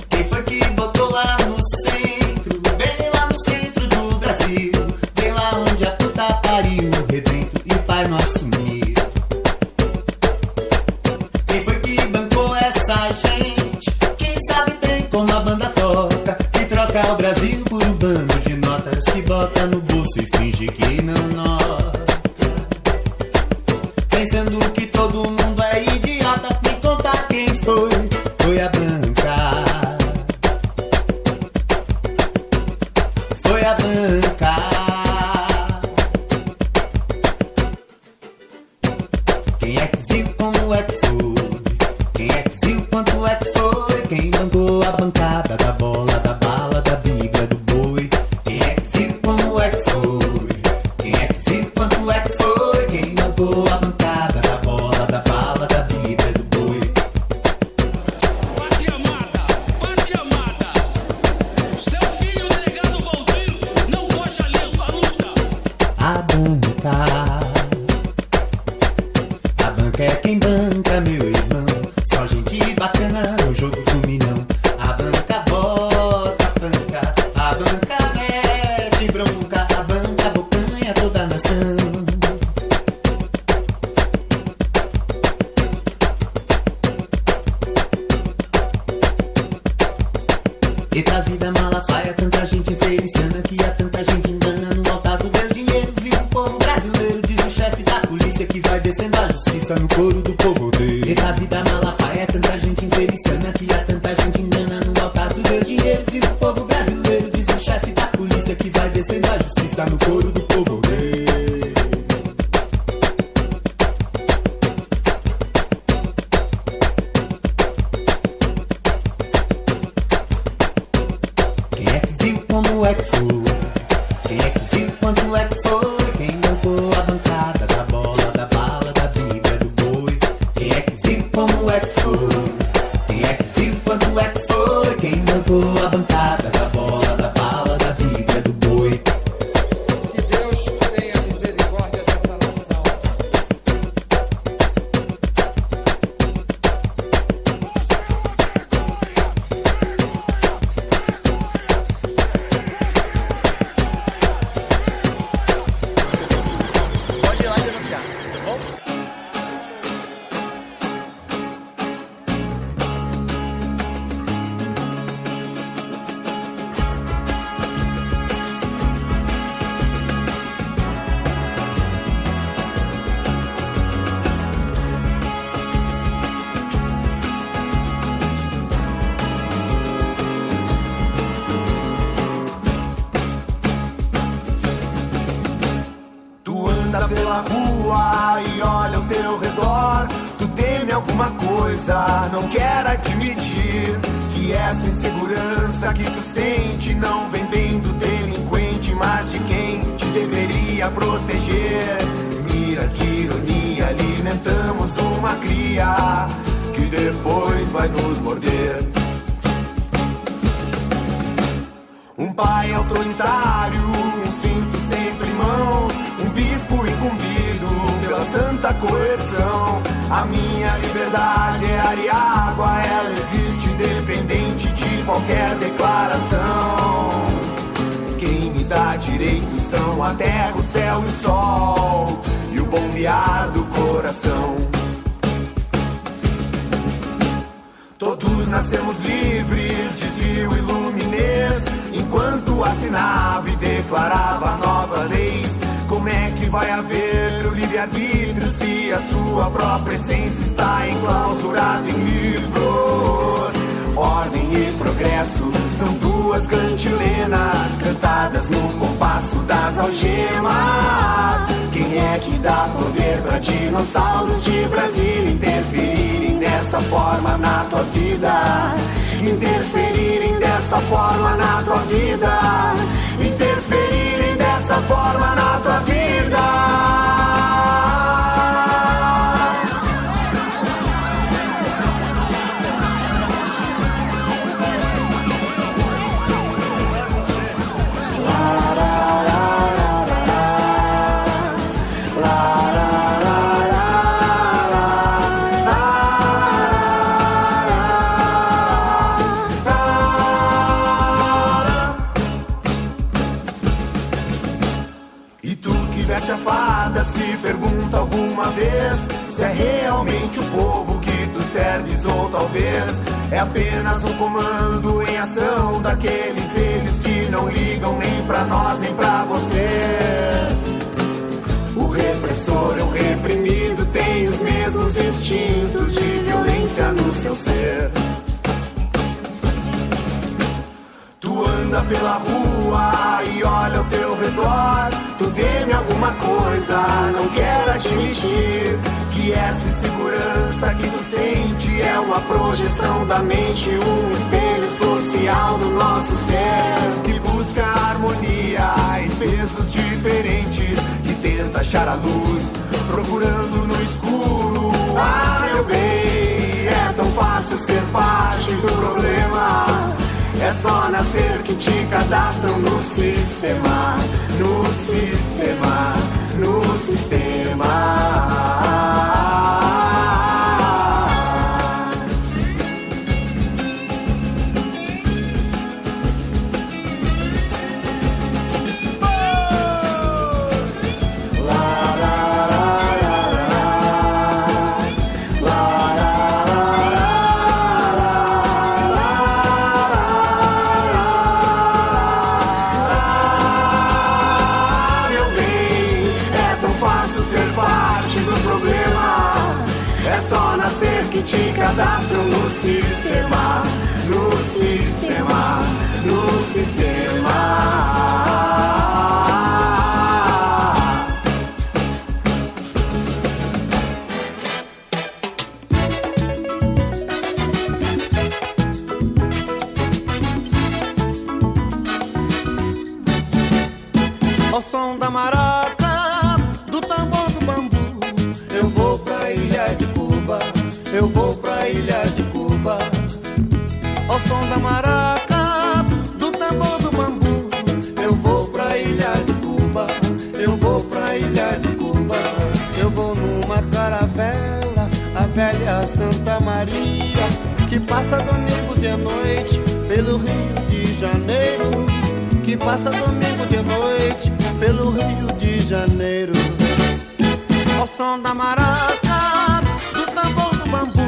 Quem foi que botou lá no centro, bem lá no centro do Brasil, bem lá onde a puta pariu, o rebento e o pai não assumiu? Quem foi que bancou essa gente? Quem sabe bem como a banda toca, que troca o Brasil por um bando de notas, que bota no bolso e finge que não nota, pensando que todo mundo é idiota. Me conta quem foi, foi a banca. Foi a banca. Quem é que viu como é que foi? Quem é que viu quanto é que foi? Quem bancou a bancada da bola, da bala, da bíblia, do boi? Quem é que viu como é que foi? Quem é que viu quanto é que foi? Quem bancou a bancada da bola, da bala, da bíblia, do boi? Pátria amada, seu filho delegado Valdir não foge alheio à luta. A banca é quem banca, meu irmão. Só gente bacana no jogo do milhão. A banca bota a banca mete bronca, a banca abocanha toda a nação. Eita vida malafaia, tanta gente infeliciana, que há tanta gente engana no altar do Deus dinheiro. Viva o povo brasileiro, diz o chefe da polícia, que vai descendo a justiça no coro do povo odeio. Eita vida malafaia, tanta gente infeliciana, que há tanta gente engana no altar do Deus dinheiro. Viva o povo brasileiro, diz o chefe da polícia, que vai descendo a justiça no coro do povo odeio. Quem é que viu como é que foi? Quem é que viu quanto é que foi? Quem bancou a bancada da bola, da bala, da bíblia, do boi? Quem é que viu como é que foi? Quem é que viu quanto é que foi? Quem bancou a bancada da bola, da bala, da bíblia, do boi? Que Deus tenha misericórdia dessa nação. Pode ir lá denunciar, tá bom? Tu anda pela rua e olha ao teu redor. Tu teme alguma coisa, não quer admitir que essa insegurança que tu sente não vem bem do delinquente, mas de quem te deveria proteger. Mira que ironia, alimentamos uma cria que depois vai nos morder. Um pai autoritário, um cinto sempre em mãos, um bispo incumbido pela santa coerção. A minha liberdade é ar e água, ela existe independente de qualquer declaração. Quem nos dá direito são a terra, o céu e o sol, e o bombear do coração. Todos nascemos livres, dizia o Iluminês, enquanto assinava e declarava novas leis. Como é que vai haver o livre-arbítrio se a sua própria essência está enclausurada em livros? Ordem e progresso são duas cantilenas cantadas no compasso das algemas. Quem é que dá poder pra dinossauros de Brasília interferirem dessa forma na tua vida? Interferirem dessa forma na tua vida? Interferirem uma vez se é realmente o povo que tu serves ou talvez é apenas um comando em ação daqueles eles que não ligam nem pra nós nem pra vocês. O repressor é um reprimido, tem os mesmos instintos de violência no seu ser. Tu anda pela rua e olha ao teu redor, tu teme alguma coisa, não quer admitir que essa insegurança que tu sente é uma projeção da mente, um espelho social do nosso ser, que busca harmonia em pesos diferentes, que tenta achar a luz, procurando no escuro. Ah, meu bem, é tão fácil ser parte do problema. É só nascer que te cadastram no sistema, no sistema, no sistema. Te cadastram no sistema, no sistema, no sistema. Ao som da maraca, do tambor do bambu, eu vou pra ilha de Cuba. Eu vou pra ilha de Cuba. Ao som da maraca, do tambor do bambu, eu vou pra ilha de Cuba. Eu vou pra ilha de Cuba. Eu vou numa caravela, a velha Santa Maria, que passa domingo de noite pelo Rio de Janeiro, que passa domingo de noite pelo Rio de Janeiro. Ao som da maraca, do tambor do bambu,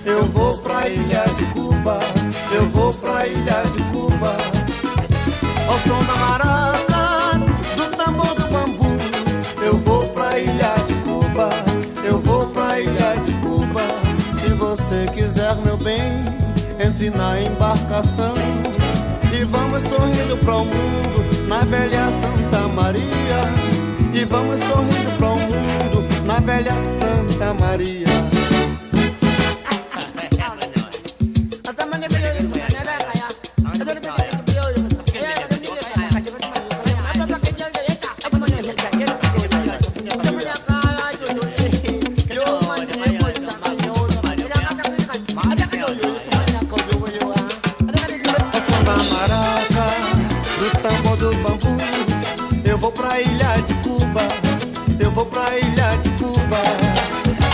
eu vou pra ilha de Cuba. Eu vou pra ilha de Cuba. Ao som da maraca, do tambor do bambu, eu vou pra ilha de Cuba. Eu vou pra ilha de Cuba. Se você quiser, meu bem, entre na embarcação e vamos sorrindo pro mundo na velha Santa Maria. E vamos sorrindo pro mundo na velha Santa Maria. Eu vou pra ilha de Cuba. Eu vou pra ilha de Cuba.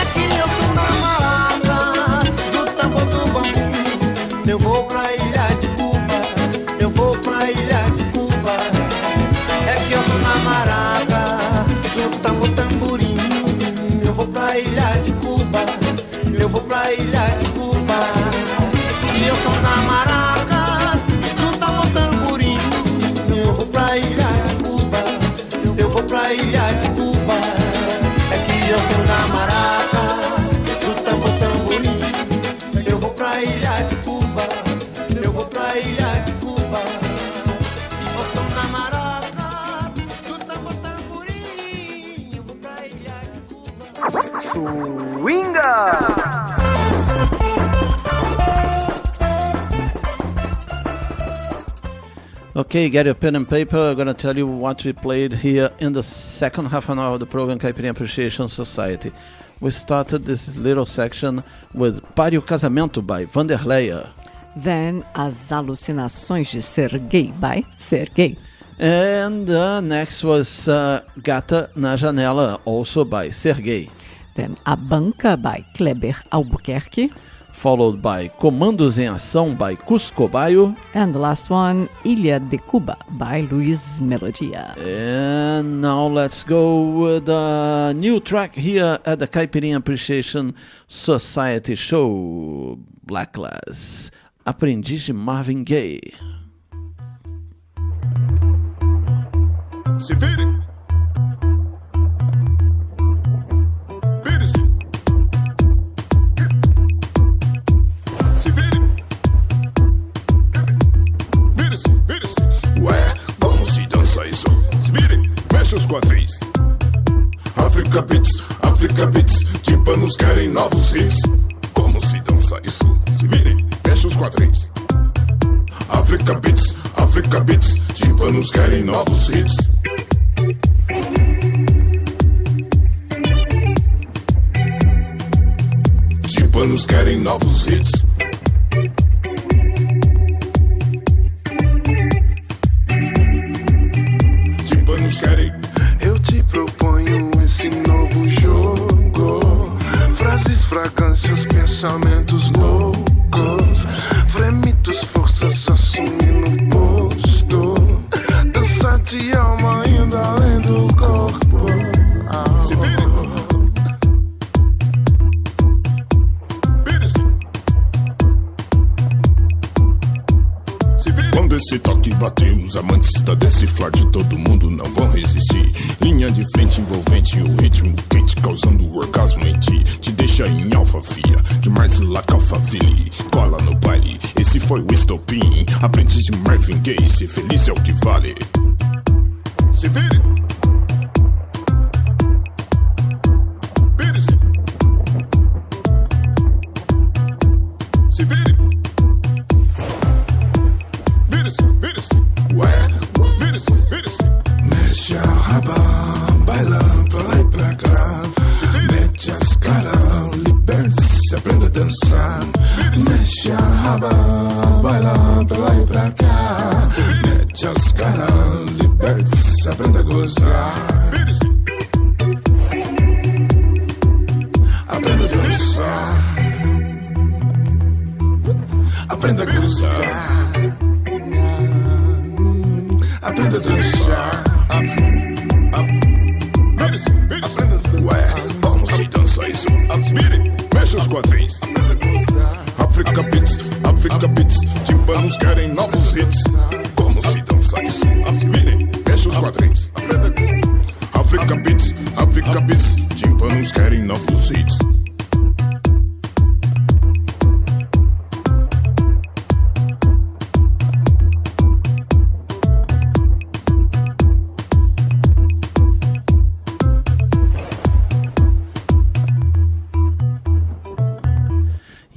Aqui eu sou na maraca, do tambor do bambu. Eu vou pra ilha de Cuba. Eu vou pra ilha de Cuba. É que eu sou na maraca, do tambor tamborim. Eu vou pra ilha de Cuba. Eu vou pra ilha de Cuba. E eu sou na maraca, do tambor tamborim. Eu vou pra ilha de Cuba. Eu vou pra ilha de Cuba. É que eu sou na maraca, do tambor tamborim. Eu vou pra ilha de Cuba. Eu vou pra ilha de Cuba. Eu sou na maraca, do tambor tamborim. Eu vou pra ilha de Cuba. Swinga! Okay, get your pen and paper. I'm going to tell you what we played here in the second half an hour of the program Caipirinha Appreciation Society. We started this little section with Pare o Casamento by Vanderleia. Then As Alucinações de Sergei by Sergei. And next was Gata na Janela, also by Sergei. Then A Banca by Kleber Albuquerque. followed by Comandos em Ação by Cusco Bayo. And the last one, Ilha de Cuba by Luis Melodia. And now let's go with a new track here at the Caipirinha Appreciation Society Show. Black Glass, Aprendiz de Marvin Gaye. Se vire. Vire-se. Se vire. Vire-se, vire-se. Ué, como se dança isso? Se vire, mexe os quadris. Africa Beats, tímpanos querem novos hits. Como se dança isso? Se vire, mexe os quadris. Africa Beats, tímpanos querem novos hits. Tímpanos querem novos hits. Tímpanos querem. Eu te proponho esse novo jogo. Frases, fragrâncias, pensamentos loucos. Fremitos, forças assumindo posto. Dança de alma indo além do corpo. Se vire. Quando esse toque bater, os amantes da dance flor de todo mundo não vão resistir. Linha de frente envolvente, o ritmo quente causando orgasmo em ti. Te deixa em alfafia, demais lá Alphaville. Cola no baile, esse foi o estopim. Aprendiz de Marvin Gaye, ser feliz é o que vale. Se vire. Vire-se. Se vire. Vire-se. Ué, vire-se. Mexe a raba, baila pra lá e pra cá. Mete as caras, liberte-se, aprenda a dançar. Mexe a raba, baila pra lá e pra cá. Mete as caras, liberte-se, aprenda a gozar. Aprenda a dançar. Aprenda a gozar. Aprenda a dançar. Ué, como se dança isso? Vire, mexe os quadris. Africa Beats, tímpanos querem novos hits. Como se dança isso? Vire, mexe os quadris. Africa Beats, tímpanos querem novos hits.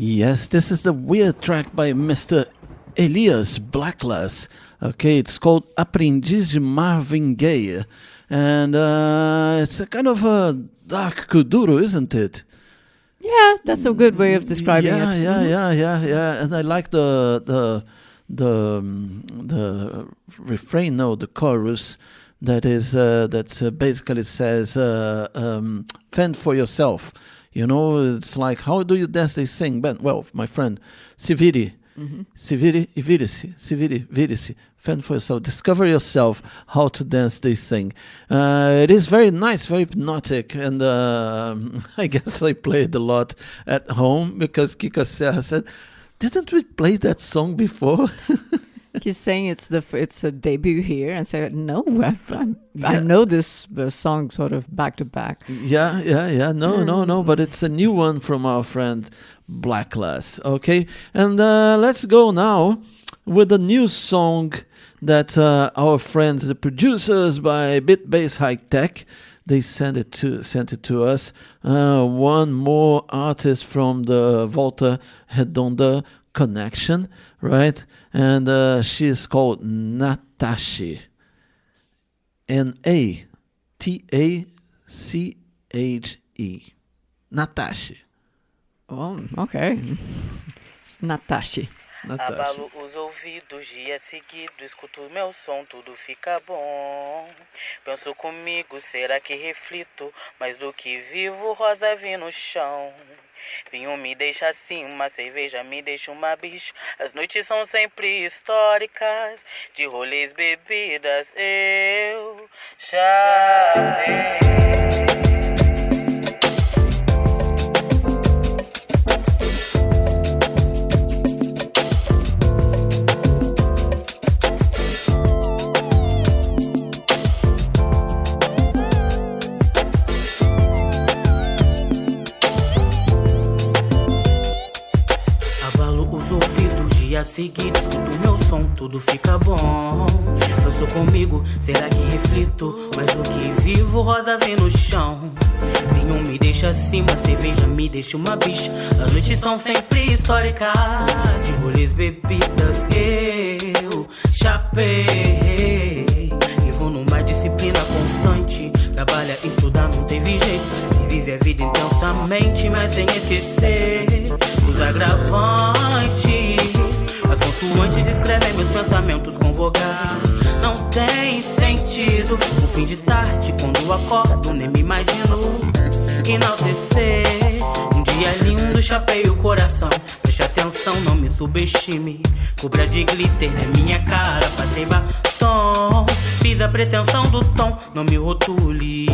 Yes, this is the weird track by Mr. Elias Blacklass. Okay, it's called Aprendiz de Marvin Gaye. And it's a kind of a dark kuduro, isn't it? Yeah, that's a good way of describing it. Yeah. And I like the refrain, the chorus that is basically says, fend for yourself. You know, it's like, how do you dance? They sing. Well, my friend, se vire, se vire e vire-se, se vire, vire-se. Fend for yourself. Discover yourself how to dance. They sing. It is very nice, very hypnotic, and I guess I play it a lot at home because Kika Serra said, "Didn't we play that song before?" He's saying it's a debut here, and say no, I know this song sort of back to back. Yeah. No, but it's a new one from our friend Blacklass. Okay, and let's go now with a new song that our friends, the producers by Bit Bass High Tech, they sent it to us. One more artist from the Volta Redonda connection, right? And she is called Natache. Natache. Oh, okay. It's Natache. Natasha. Abalo os ouvidos, dia seguido, escuto meu som, tudo fica bom. Penso comigo, será que reflito? Mais do que vivo, rosa vi no chão. Vinho me deixa assim, uma cerveja me deixa uma bicha. As noites são sempre históricas, de rolês, bebidas, eu chapei. Dia seguido, escuto meu som, tudo fica bom. Eu sou comigo, será que reflito? Mas o que vivo, rosa vem no chão. Vinho me deixa acima, cerveja me deixa uma bicha. As noites são sempre históricas, de rolês, bebidas, eu chapei. Vivo numa disciplina constante, trabalha, estuda, não teve jeito. Se vive a vida intensamente, mas sem esquecer os agravantes. As consoantes descrevem meus pensamentos com vogais. Não tem sentido no fim de tarde, quando eu acordo, nem me imagino enaltecer. Um dia lindo, chapei o coração. Preste atenção, não me subestime. Cobra de glitter na minha cara, passei batom. Fiz a pretensão do tom, não me rotule.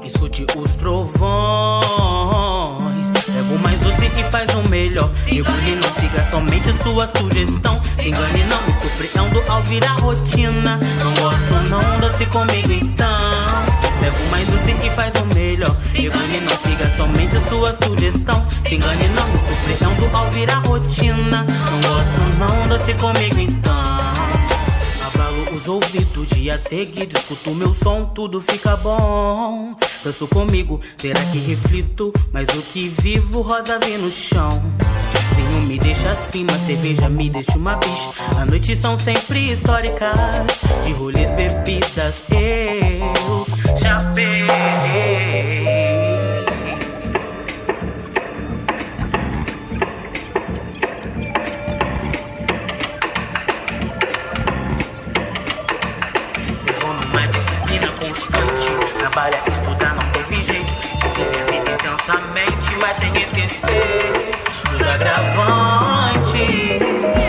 Escute os trovões. Pego mais doce que faz o melhor. Mergulhe, não siga somente sua sugestão. Se engane, não me surpreendo ao virar rotina. Não gosto não, doce comigo então. Pego mais doce que faz o melhor. Mergulhe, não siga somente sua sugestão. Se engane, não me surpreendo ao virar rotina. Não gosto não, doce comigo então. Abalo os ouvidos, dia seguido, escuto meu som, tudo fica bom. Penso comigo, será que reflito? Mas o que vivo, rosa vem no chão. Vinho me deixa acima, cerveja me deixa uma bicha. As noites são sempre históricas, de rolês, bebidas, eu chapei. Trabalha, estudar, não teve jeito. Vive a vida intensamente, mas sem esquecer os agravantes.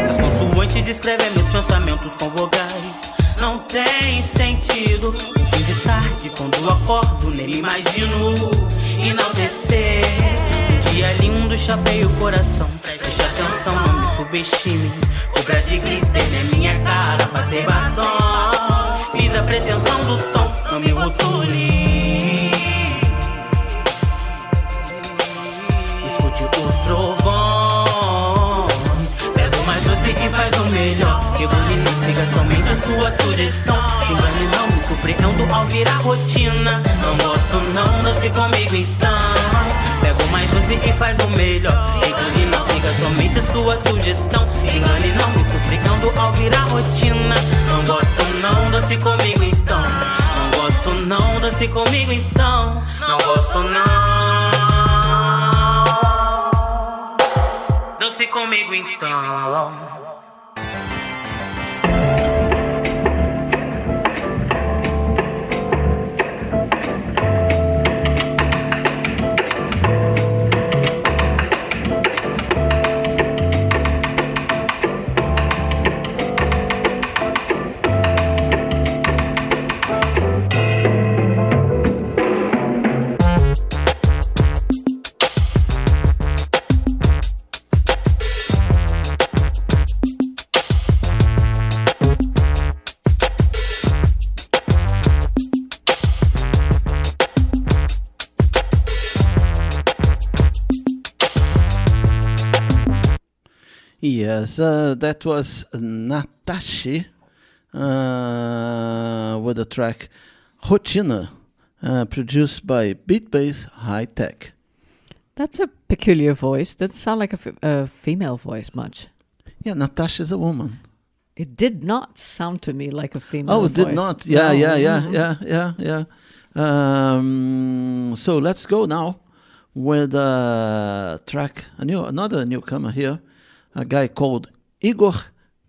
As consoantes descrevem meus pensamentos com vogais. Não tem sentido no fim de tarde, quando eu acordo, nem me imagino enaltecer. Um dia lindo, chapei o coração. Preste atenção, não me subestime. Cobra de glitter na minha cara, passei batom. Fiz a pretensão do tom, não me rotule. Escute os trovões. Pego mais doce que faz o melhor. Mergulhe, não siga somente a sua sugestão. Engane, não me surpreendo ao virar rotina. Não gosto não, doce comigo então. Pego mais doce que faz o melhor. Mergulhe, não siga somente a sua sugestão. Engane, não me surpreendo ao virar rotina. Não gosto não, doce comigo então. Não gosto não, doce comigo então. Não gosto não, doce comigo então. Yes, that was Natasha with the track Rotina, produced by Beatbase High Tech. That's a peculiar voice. Doesn't sound like a female voice much. Yeah, Natasha is a woman. It did not sound to me like a female voice. Oh, it did not? Yeah, no. yeah. So let's go now with a track, another newcomer here, a guy called Igor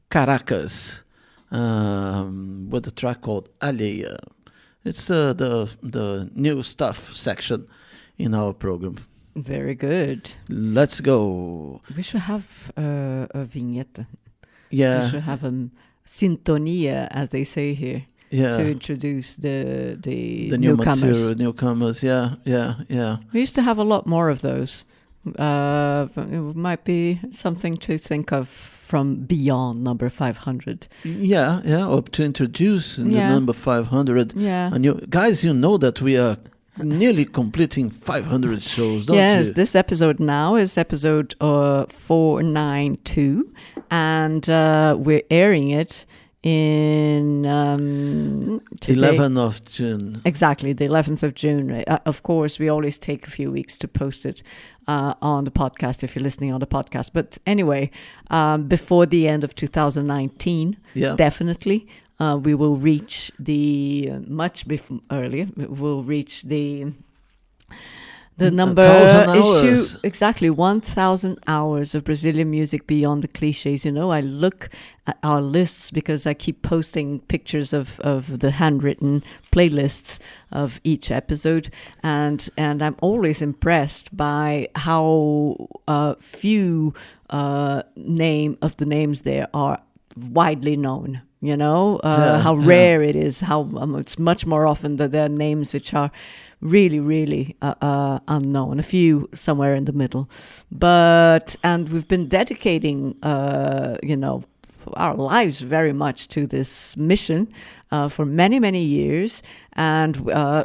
Caracas, with a track called Alheia. It's the new stuff section in our program. Very good. Let's go. We should have a vignette. Yeah. We should have a sintonia, as they say here, to introduce the new newcomers. material, newcomers. Yeah. We used to have a lot more of those. It might be something to think of from beyond number 500. Yeah, or to introduce the number 500. Yeah. And guys, you know that we are nearly completing 500 shows, don't you? Yes, this episode now is episode 492, and we're airing it in 11th of June. Exactly, the 11th of June. Of course, we always take a few weeks to post it on the podcast if you're listening on the podcast. But anyway, before the end of 2019, definitely, we will reach the earlier. We'll reach the number issue, exactly 1,000 hours of Brazilian music beyond the cliches. You know, I look at our lists because I keep posting pictures of the handwritten playlists of each episode, and I'm always impressed by how few names there are widely known. You know, how rare it is, how it's much more often that there are names which are really, really unknown, a few somewhere in the middle. And we've been dedicating, our lives very much to this mission for many, many years, and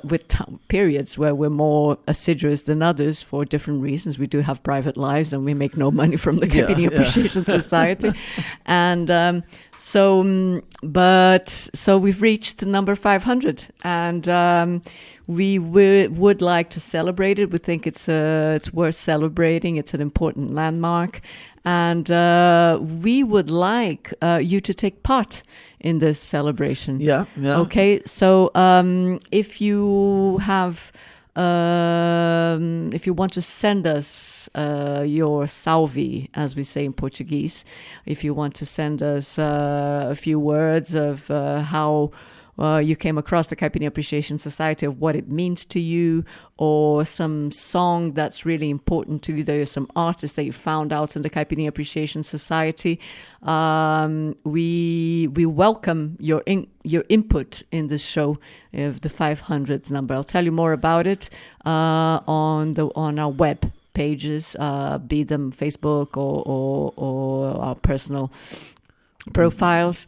with periods where we're more assiduous than others for different reasons. We do have private lives, and we make no money from the Caipirinha Appreciation Society. And so we've reached number 500, and we would like to celebrate it. We think it's worth celebrating. It's an important landmark, and we would like you to take part in this celebration. Yeah. Okay, so if you have, if you want to send us your salve, as we say in Portuguese, if you want to send us a few words of how you came across the Caipirinha Appreciation Society, of what it means to you, or some song that's really important to you. There are some artists that you found out in the Caipirinha Appreciation Society. We welcome your input in this show of the 500th number. I'll tell you more about it on our web pages, be them Facebook or our personal profiles,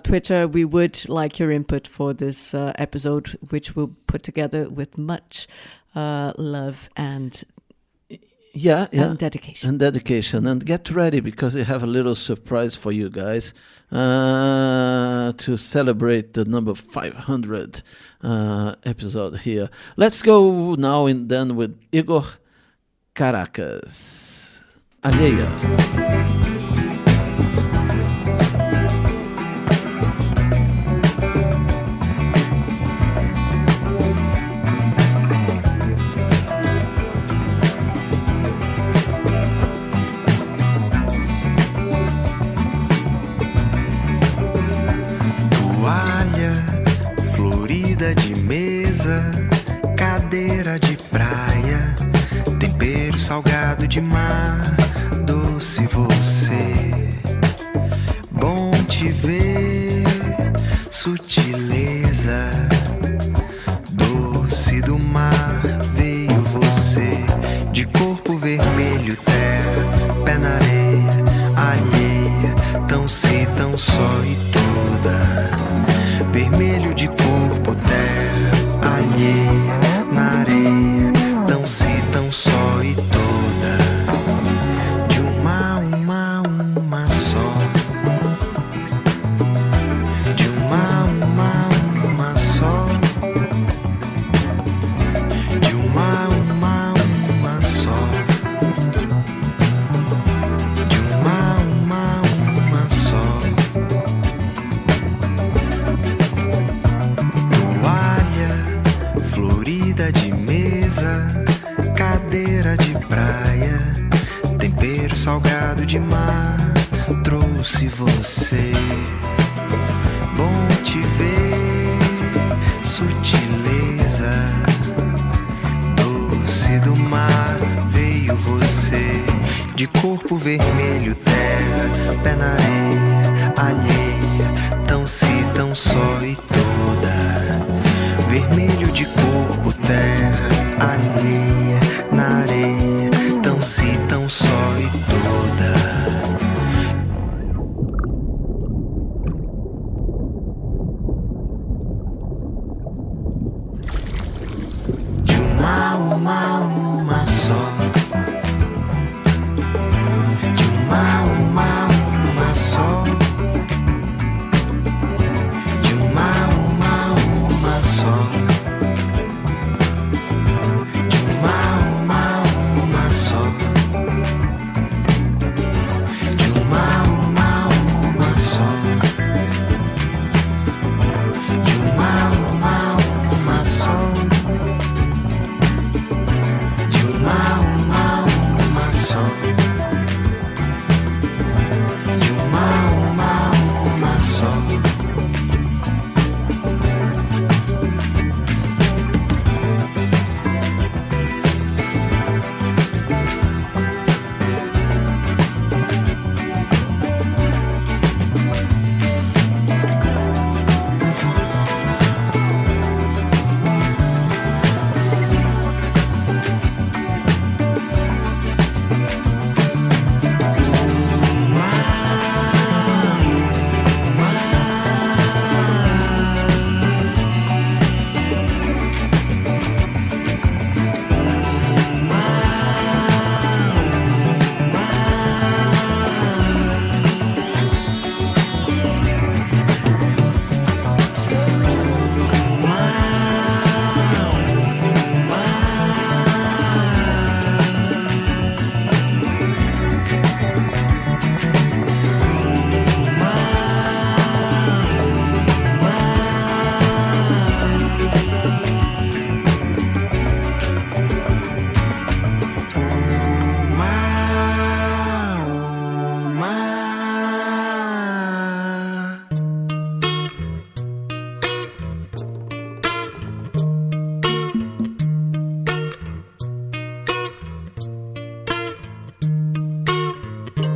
Twitter. We would like your input for this episode, which we'll put together with much love and dedication. And get ready, because we have a little surprise for you guys to celebrate the number 500 episode here. Let's go now and then with Igor Caracas. Alheia. De mesa, cadeira de praia, tempero salgado de mar, doce você. Bom te ver, sutileza, doce do mar, veio você. De corpo vermelho, terra, pé na areia, alheia, tão se, tão só e toda. Vermelho de corpo, terra, alheia, na areia, tão se, tão só e toda. De uma só. doce você, bom te ver, sutileza, doce do mar, veio você, de corpo vermelho, terra, pé na areia, alheia, tão se, tão só e toda, vermelho de corpo, terra, alheia, na areia, tão se, tão só e toda. Uma só. De uma só. De uma só. De uma só. De uma só. De uma só.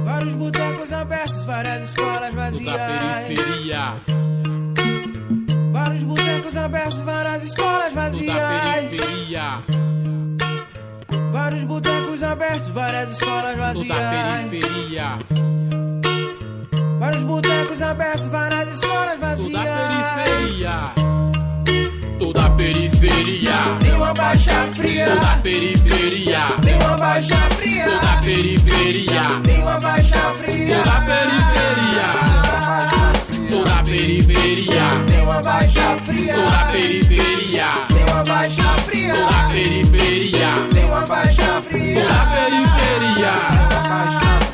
Vários botecos abertos, várias escolas vazias. Da periferia. Vários botecos abertos, várias escolas vazias. Da periferia. Vários botecos abertos, várias escolas vazias. Da periferia. Vários botecos abertos, várias escolas vazias. Da periferia. Toda a periferia. Tem uma baixa fria. Toda a periferia. Tem uma baixa fria. Toda a periferia. Tem uma baixa fria. Toda a periferia. Toda a periferia. Tem uma baixa fria. Toda a periferia. Tem uma baixa fria. Toda a periferia. Tem uma baixa fria. Toda a periferia.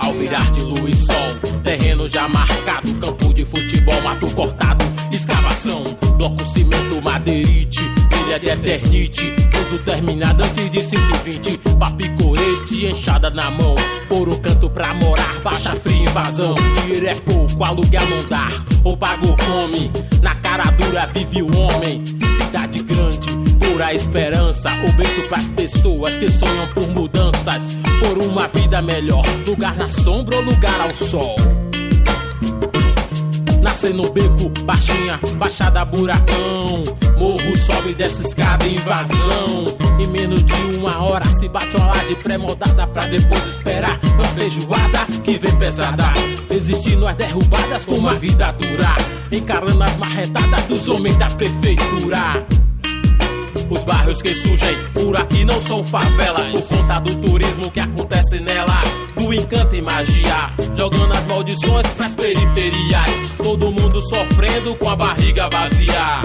Ao virar de lua e sol, terreno já marcado, campo de futebol, mato cortado, escavação, bloco, cimento, madeirite, trilha de eternite, tudo terminado antes de 5h20, papicorete, enxada na mão, por um canto pra morar, baixa fria, invasão, dinheiro é pouco, aluguel não dá, ou pago come, na cara dura vive o homem, cidade grande, pura esperança, o berço pras pessoas que sonham por mudanças, por uma vida melhor, lugar na sombra ou lugar ao sol. Nascer no beco, baixinha, baixada buracão, morro, sobe, desce escada, invasão. Em menos de 1 hora se bate uma laje pré-moldada pra depois esperar uma feijoada que vem pesada. Existindo as derrubadas como a vida dura, encarando as marretadas dos homens da prefeitura. Os bairros que surgem por aqui não são favelas, por conta do turismo que acontece nela, do encanto e magia, jogando as maldições pras periferias, todo mundo sofrendo com a barriga vazia.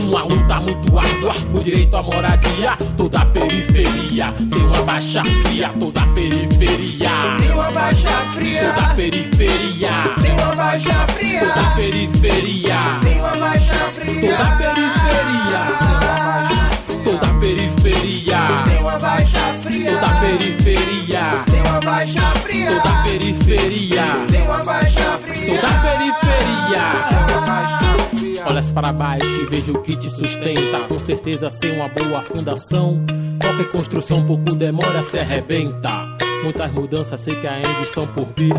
Uma luta muito árdua por direito à moradia. Toda a periferia tem uma baixa fria. Toda a periferia tem uma baixa fria. Toda a periferia tem uma baixa fria. Toda a periferia tem uma baixa fria. Toda a periferia toda a periferia tem uma baixa fria. Toda a periferia tem uma baixa fria. Toda a periferia tem uma baixa olhas para baixo e vejo o que te sustenta. Com certeza sem uma boa fundação, qualquer construção pouco demora se arrebenta. Muitas mudanças sei que ainda estão por vir,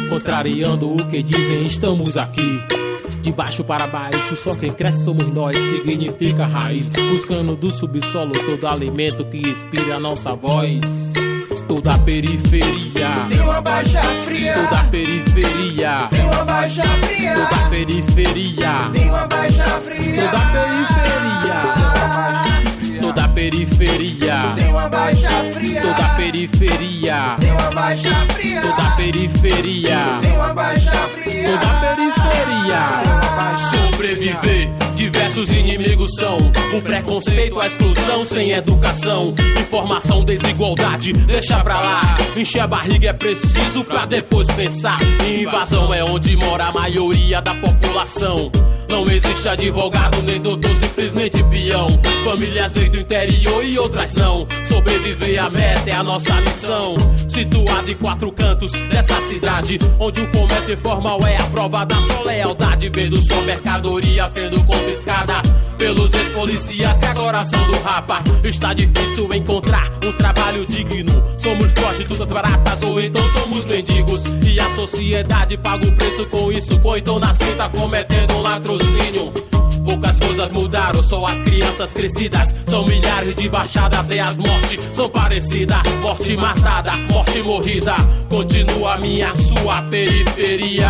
contrariando o que dizem, estamos aqui. De baixo para baixo, só quem cresce somos nós, significa raiz. Buscando do subsolo todo alimento que inspira a nossa voz. Toda a periferia tem uma baixa fria. Toda a periferia tem uma baixa fria. Toda a periferia tem uma baixa fria. Toda a periferia Toda a periferia tem uma baixa fria. Toda a periferia tem uma baixa fria. Toda a periferia tem uma baixa fria. Toda a periferia. Sobreviver, diversos inimigos são o preconceito, a exclusão sem educação, informação, desigualdade, deixa pra lá. Encher a barriga é preciso pra depois pensar. Invasão é onde mora a maioria da população. Não existe advogado nem doutor, simplesmente peão. Famílias veio do interior e outras não. Sobreviver à meta é a nossa missão. Situado em 4 cantos dessa cidade, onde o comércio informal é a prova da sua lealdade. Vendo sua mercadoria sendo confiscada pelos ex-policiais que agora são do rapa. Está difícil encontrar um trabalho digno. Somos prostitutas baratas ou então somos mendigos. E a sociedade paga o preço com isso. Coitou na cinta cometendo um latrocínio. Poucas coisas mudaram, só as crianças crescidas. São milhares de baixada até as mortes são parecidas. Morte matada, morte morrida. Continua a minha, sua periferia.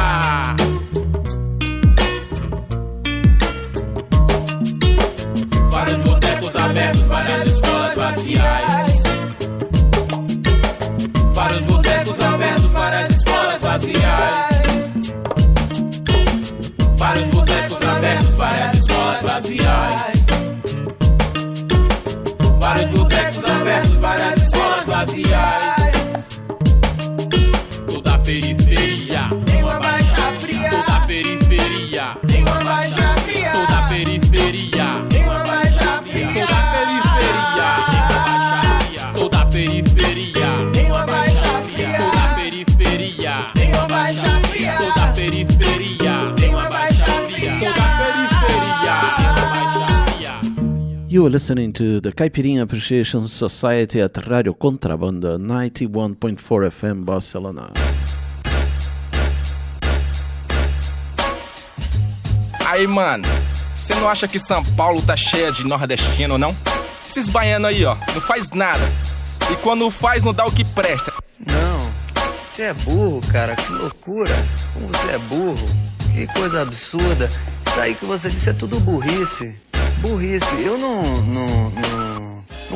Vários botecos abertos, várias escolas vazias. Vários botecos abertos, várias escolas vazias. Vários botecos abertos, várias escolas vazias. Vários botecos abertos, várias escolas vazias. Toda a periferia tem uma baixa fria. Toda a periferia tem uma baixa fria. Toda a periferia tem uma baixa fria. Toda a periferia tem uma baixa fria. Toda a periferia tem uma baixa fria. Toda a periferia tem uma baixa fria. Toda a periferia tem uma baixa fria. You are listening to the Caipirinha Appreciation Society at Radio Contrabanda 91.4 FM Barcelona. Aí, mano, você não acha que São Paulo tá cheia de nordestino, não? Esses baianos aí, ó, não faz nada. E quando faz, não dá o que presta. Não, você é burro, cara, que loucura. Como você é burro, que coisa absurda. Isso aí que você disse é tudo burrice. Burrice, eu não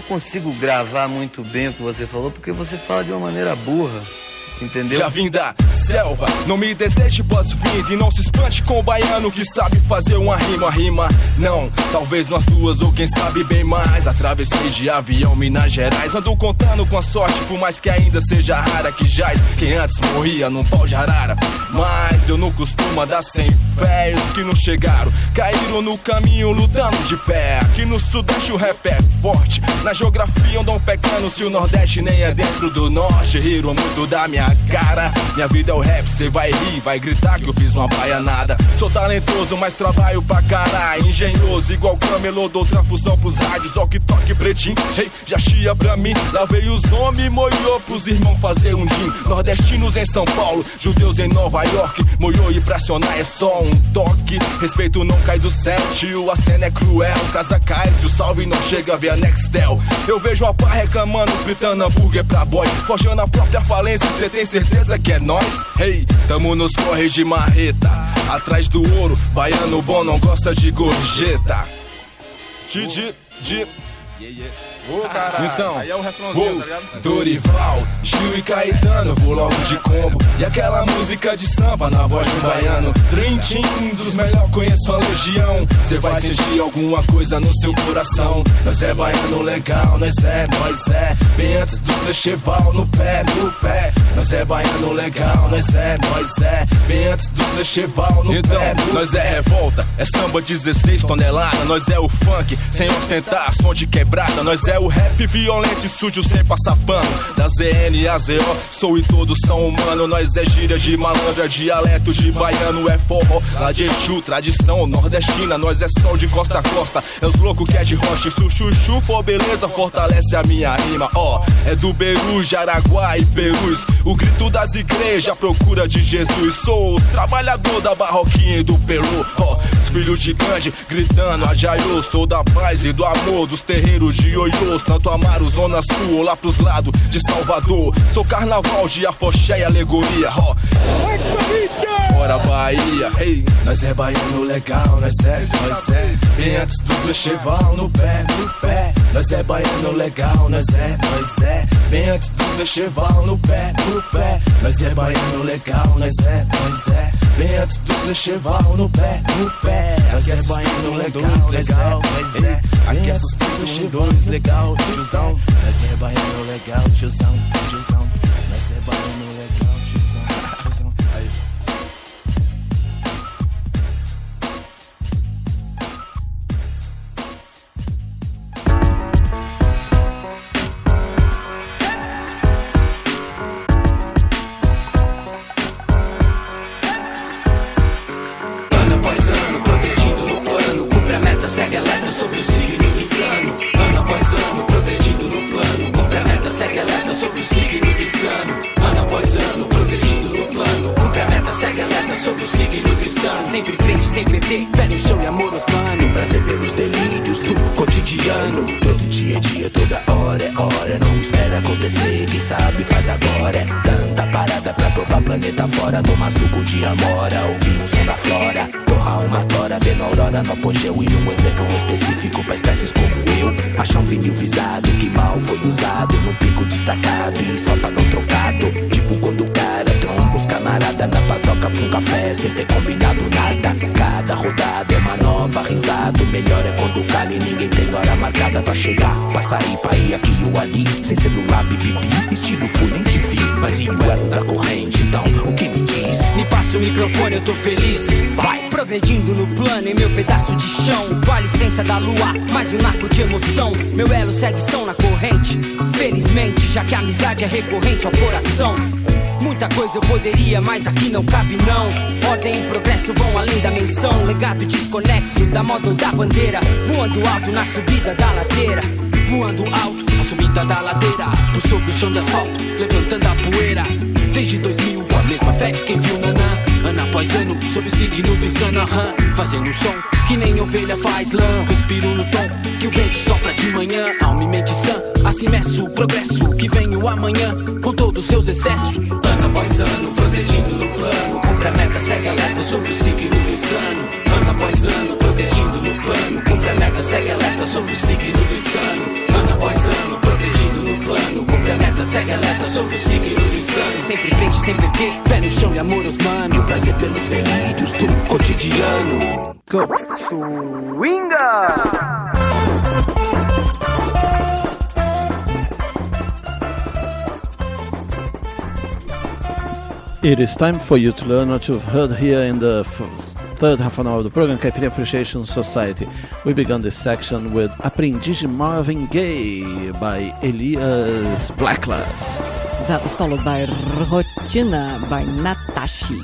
consigo gravar muito bem o que você falou, porque você fala de uma maneira burra. Entendeu? Já vim da selva, não me deseje boas-vindas e não se espante com o baiano que sabe fazer uma rima. Não, talvez nós duas ou quem sabe bem mais. Atravessei de avião Minas Gerais, ando contando com a sorte, por mais que ainda seja rara que jaz. Quem antes morria num pau de arara. Mas eu não costumo dar sem fé. Os que não chegaram, caíram no caminho lutando de pé. Aqui no Sudeste o rap é forte, na geografia andam pecando. Se o Nordeste nem é dentro do Norte, riram muito da minha cara. Minha vida é o rap, cê vai rir, vai gritar que eu fiz uma baianada. Sou talentoso, mas trabalho pra caralho. Engenhoso, igual camelô, dou transfusão pros rádios. Ó que toque pretinho, hey, já chia pra mim. Lavei os homens, moiô pros irmãos fazer um gin. Nordestinos em São Paulo, judeus em Nova York. Moiô e pra acionar é só um toque. Respeito não cai do céu, tio, a cena é cruel. Casa cai, se o salve não chega, vê a Nextel. Eu vejo a pá reclamando, gritando hambúrguer pra boy. Forjando a própria falência, cê tem certeza que é nós? Hey, tamo nos corre de marreta. Atrás do ouro, baiano bom não gosta de gorjeta. Então, aí é o refrãozinho, tá ligado? Dorival, Gil e Caetano, vou logo de combo. E aquela música de samba na voz do baiano. Trintim dos melhor, conheço a legião. Cê vai sentir alguma coisa no seu coração. Nós é baiano legal, nós é. Bem antes do Lecheval, no pé. Nós é baiano legal, nós é. Bem antes do Lecheval, no pé. Nós é revolta, é samba 16 toneladas. Nós é o funk, sem ostentar, som de quebrada. Nós é é o rap violento e sujo sem passar pano. Da ZN a ZO, sou e todos são humanos. Nós é gíria de malandro, é dialeto de baiano. É forró, lá de Exu, tradição nordestina. Nós é sol de costa a costa, é os loucos que é de rocha. E se o chuchu for beleza, fortalece a minha rima. Ó, é do Beru, Jaraguá e Perus. O grito das igrejas, a procura de Jesus. Sou os trabalhador da Barroquinha e do Peru. Ó, os filhos de Gandhi gritando Ajaiô. Sou da paz e do amor, dos terreiros de Ioiô. Santo Amaro, Zona Sul, lá pros lados de Salvador. Sou carnaval de afoxé e alegoria. Ó, bora Bahia, hey. Nós é baiano legal, nós é. Bem antes do festival no pé. Nós é baiano legal, nós é. Bem antes do festival no pé. Nós é baiano legal, nós é. Bem antes do festival no pé. Nós é baiano legal, nós é. Aqui é suspeito dois legal, tiozão. Nós é baiano legal, tiozão. Nós é baiano legal, tiozão. Aí. Segue a letra sobre o signo insano. Ano após ano, protegido no plano. Cumpre a meta, segue a letra sobre o signo insano. Ano após ano, protegido no plano. Cumpre a meta, segue a letra sobre o signo insano. Sempre em frente, sem perder, pé no chão e amor aos planos. Prazer pelos delírios do cotidiano. Todo dia é dia, toda hora é hora. Não espera acontecer, quem sabe faz agora. É tanta parada pra provar planeta fora. Tomar suco de amora, ouvir o som da flora. Torrar uma tora, ver na aurora no apogeu. E um exemplo específico pra espécies como eu. Achar um vinil visado que mal foi usado. Num pico destacado e só pagam trocado. Tipo quando o cara tromba os camarada na padoca pra um café sem ter combinado nada. Cada rodada é uma nova risada. O melhor é quando cala e ninguém tem hora marcada pra chegar. Pra sair, pra ir aqui ou ali. Sem celular, bibibi, estilo fui, nem te vi. Mas e o elo da corrente, então o que me diz? Me passa o microfone, eu tô feliz. Vai! Progredindo no plano em meu pedaço de chão. Com a licença da lua, mais um narco de emoção. Meu elo segue som na corrente. Felizmente, já que a amizade é recorrente ao coração. Muita coisa eu poderia, mas aqui não cabe não. Ordem e progresso vão além da menção. Legado desconexo da moda ou da bandeira. Voando alto na subida da ladeira. Voando alto na subida da ladeira. Por sobre o chão de asfalto, levantando a poeira. Desde 2000, com a mesma fé de quem viu Nanã. Ano após ano, sob o signo do insano, fazendo um som que nem ovelha faz lã. Respiro no tom que o vento sopra de manhã. Alma e mente sã, assim meço o progresso que vem o amanhã, com todos os seus excessos. Ano após ano, protegido no plano. Cumpre a meta, segue a letra sobre o signo do insano. Ano após ano, protegido no plano. Cumpre a meta, segue a letra sobre o signo do insano. Ano após ano, protegido no plano. Cumpre a meta, segue a letra sobre o signo do insano. Sempre em frente, sem perder, pé no chão e amor aos manos. E o prazer pelos delírios do cotidiano. Go. Swinga! It is time for you to learn what you've heard here in the third half an hour of the program, Caipirinha Appreciation Society. We began this section with Aprendiz de Marvin Gaye by Elias Blacklass. That was followed by Rotina by Natashi.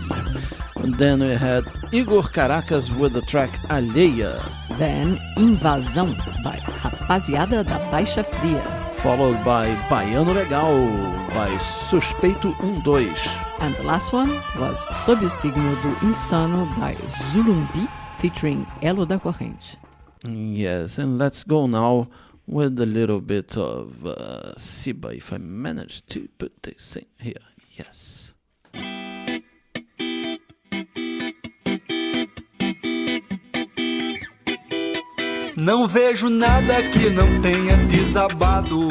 And then we had Igor Caracas with the track Alheia. Then Invasão by Rapaziada da Baixa Fria. Followed by Baiano Legal by Suspeito 12. And the last one was Sob o Signo do Insano by Zulumbi featuring Elo da Corrente. Yes, and let's go now with a little bit of Siba, if I manage to put this in here. Yes. Não vejo nada que não tenha desabado,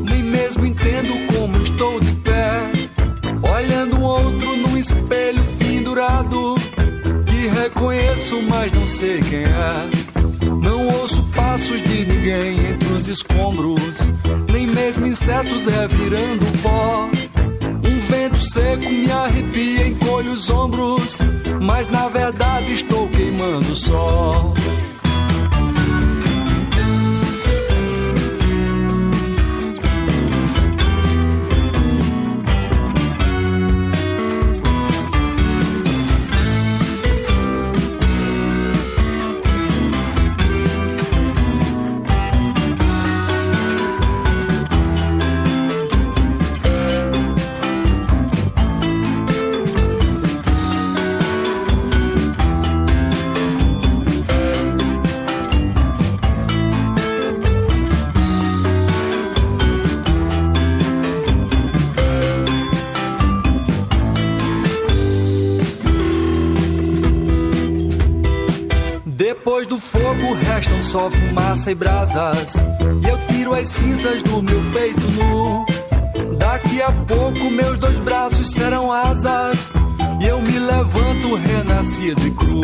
nem mesmo entendo como estou de pé, olhando um outro num espelho pendurado, que reconheço, mas não sei quem é. Não ouço passos de ninguém entre os escombros, nem mesmo insetos revirando pó. Um vento seco me arrepia, encolhe os ombros, mas na verdade estou queimando só. Depois do fogo restam só fumaça e brasas, e eu tiro as cinzas do meu peito nu. Daqui a pouco meus 2 braços serão asas, e eu me levanto renascido e cru.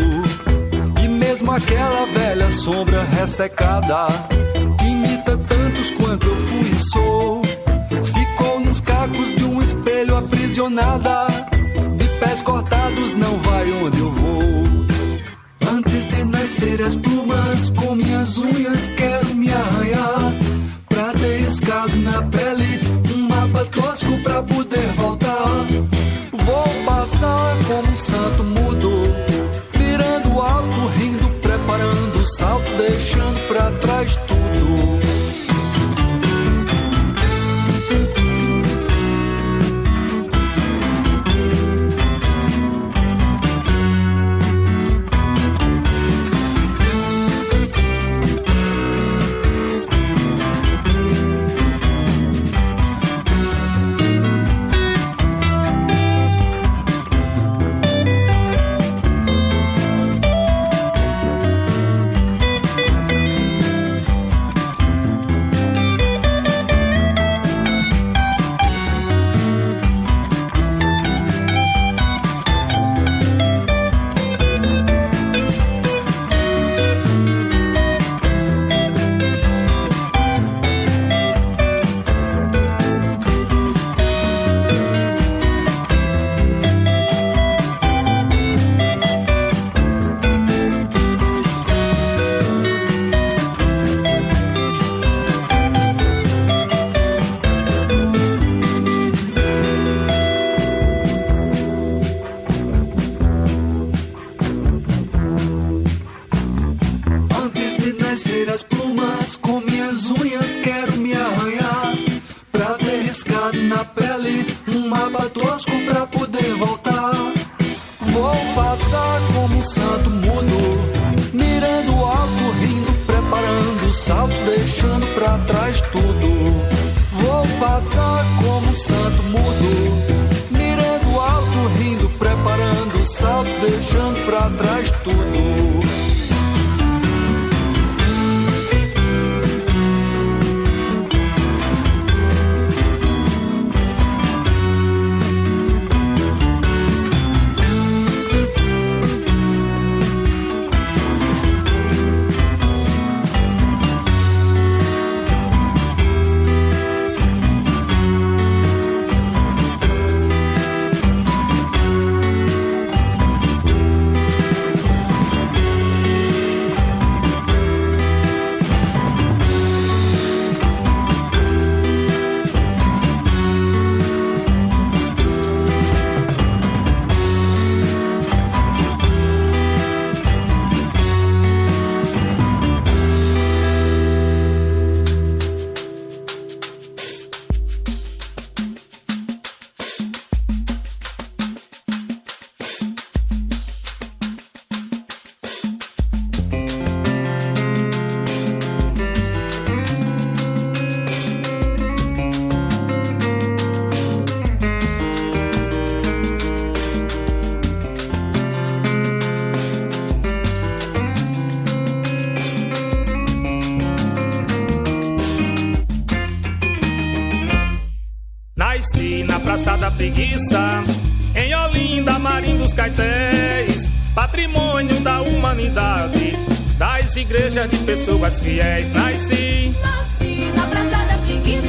E mesmo aquela velha sombra ressecada, que imita tantos quanto eu fui e sou, ficou nos cacos de um espelho aprisionada. De pés cortados não vai onde eu vou. Antes de nascer as plumas, com minhas unhas quero me arranhar, pra ter riscado na pele um mapa tosco pra poder voltar. Vou passar como um santo mudo, mirando alto, rindo, preparando o salto, deixando pra trás tudo. As plumas com minhas unhas quero me arranhar, pra ter riscado na pele um mapa tosco pra poder voltar. Vou passar como um santo mudo, mirando alto, rindo, preparando o salto, deixando pra trás tudo. Vou passar como um santo mudo, mirando alto, rindo, preparando o salto, deixando pra trás tudo. Nasci na Praça da Preguiça, em Olinda, Marim dos Caetés, patrimônio da humanidade, das igrejas de pessoas fiéis. Nasci na Praça da Preguiça,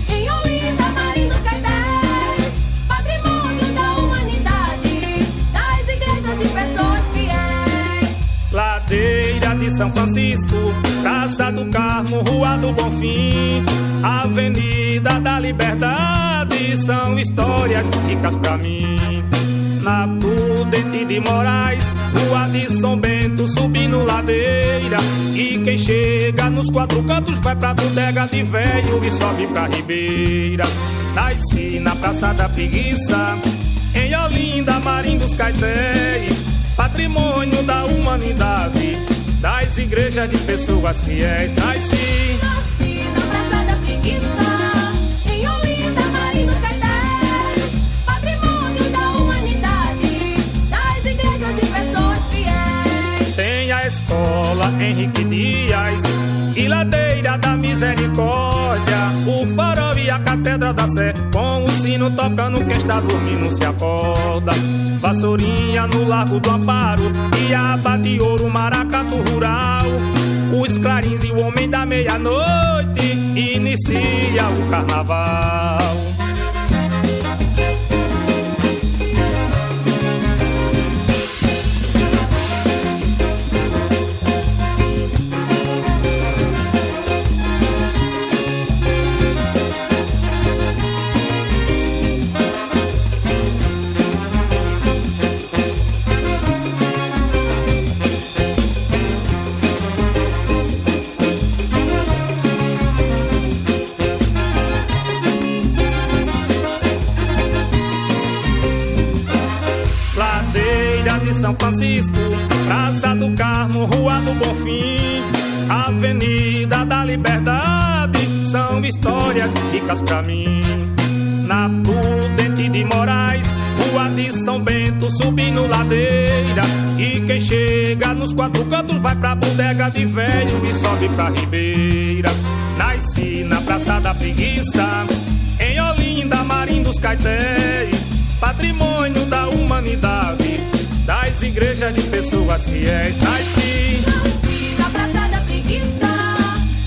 em Olinda, Marim dos Caetés, patrimônio da humanidade, das igrejas de pessoas fiéis. Ladeira de São Francisco, Praça do Carmo, Rua do Bonfim, Avenida da Liberdade, são histórias ricas pra mim. Na Prudente de Moraes, Rua de São Bento, subindo ladeira, e quem chega nos quatro cantos vai pra Bodega de Velho e sobe pra Ribeira. Nasci na Praça da Preguiça, em Olinda, Marim dos Caetés, patrimônio da humanidade, das igrejas de pessoas fiéis. Nasci na Praça da Preguiça, em Olinda, Marim dos Caetés, patrimônio da humanidade, das igrejas de pessoas fiéis. Tem a escola Henrique Dias e Ladeira da Misericórdia, o farol e a Catedral da Sé, com o sino tocando, quem está dormindo se acorda. Vassourinha no Largo do Amparo e a aba de ouro, maracatu rural, os clarins e o homem da meia-noite, inicia o carnaval. São Francisco, Praça do Carmo, Rua do Bonfim, Avenida da Liberdade, são histórias ricas pra mim. Na Prudente de Moraes, Rua de São Bento, subindo ladeira, e quem chega nos quatro cantos vai pra Bodega de Velho e sobe pra Ribeira. Nasci na Praça da Preguiça, em Olinda, Marim dos Caetés, patrimônio da humanidade, das igrejas de pessoas fiéis. Nasci na Praça da Preguiça,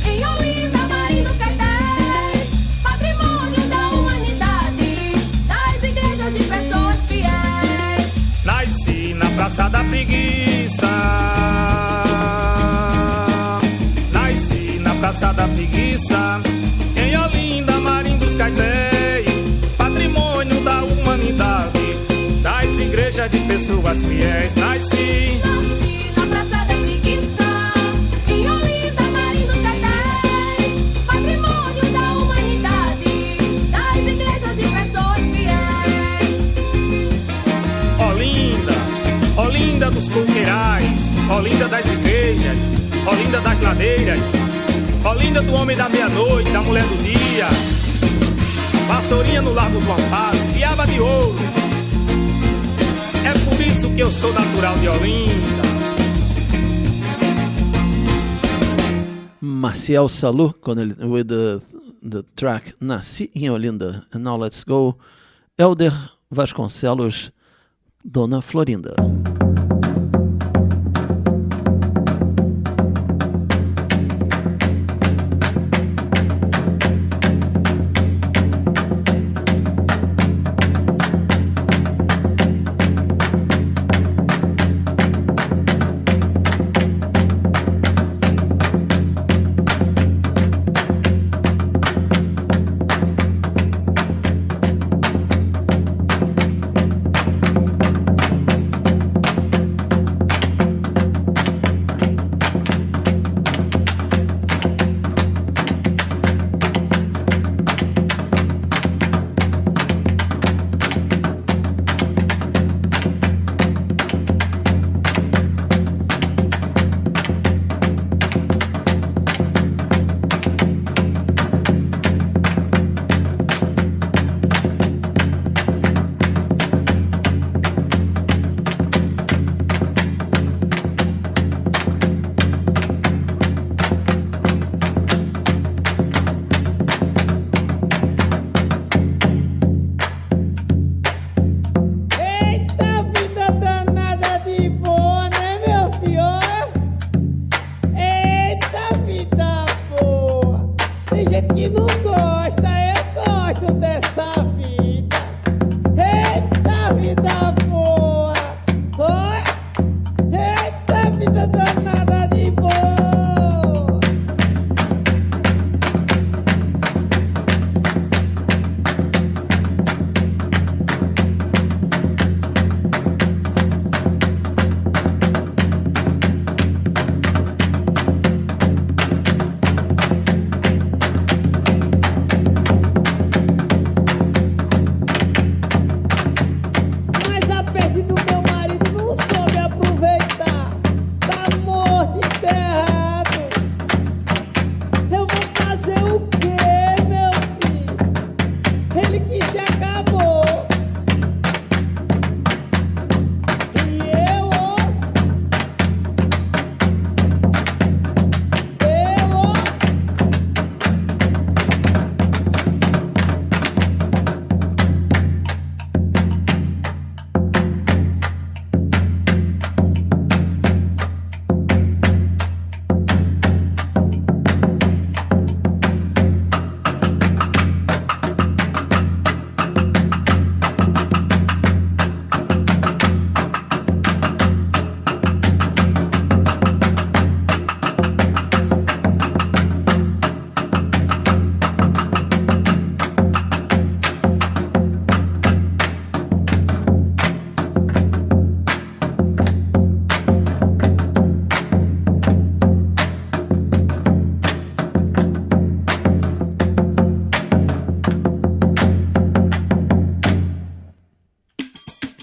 em Olinda, Marim dos Caetés, patrimônio da humanidade, das igrejas de pessoas fiéis. Nasci na Praça da Preguiça, nasci na Praça da Preguiça, em Olinda, Marim dos Caetés, patrimônio da humanidade, das igrejas de pessoas fiéis. Nasci na Praça da Preguiça, em Olinda, Marim dos Caetés, patrimônio da humanidade, das igrejas de pessoas fiéis. Olinda, Olinda dos Coqueirais, Olinda das igrejas, Olinda das ladeiras, Olinda do homem da meia-noite, da mulher do dia, Vassourinha no Largo do Amparo, Piaba de Ouro. É por isso que eu sou natural de Olinda. Maciel Salou with the track Nasci em Olinda. And now let's go. Elder Vasconcelos, Dona Florinda.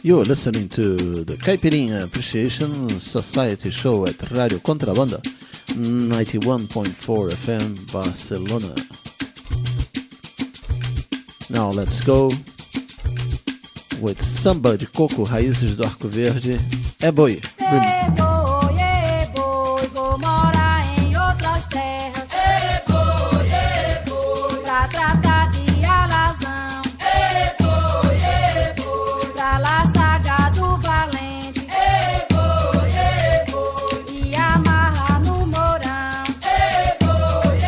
You're listening to the Caipirinha Appreciation Society show at Radio Contrabanda, 91.4 FM Barcelona. Now let's go with Samba de Coco, Raízes do Arco Verde, É Boi. É boi, vou morar em outras terras. É boi, pra tratar de alazão. É boi, pra laçar gado valente. É boi, e amarrar no morão. É boi,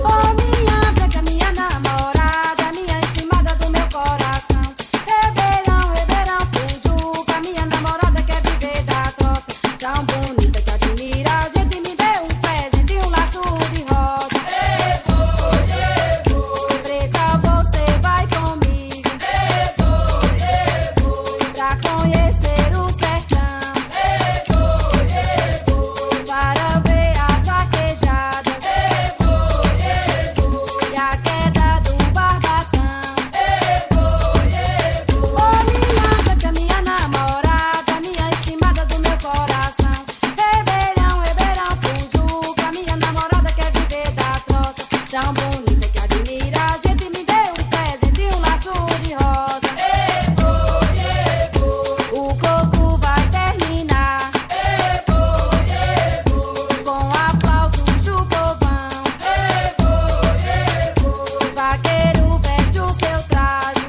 oh minha branca, minha namorada, minha estimada do meu coração. Ribeirão, Pujuca, minha namorada quer viver da troça. Tão bonita que admira, a gente me deu um presente e um laço de rosa. Preta, você vai comigo pra conhecer o sertão, para ver as vaquejadas e a queda do barbatão. Oh minha branca, minha namorada, minha estimada do meu coração. Ribeirão, Pujuca, minha namorada quer viver da troça. Tão bonita que admira, a gente me deu um presente e um laço de rosa. O coco vai terminar com aplausos do povão. O vaqueiro veste o seu traje,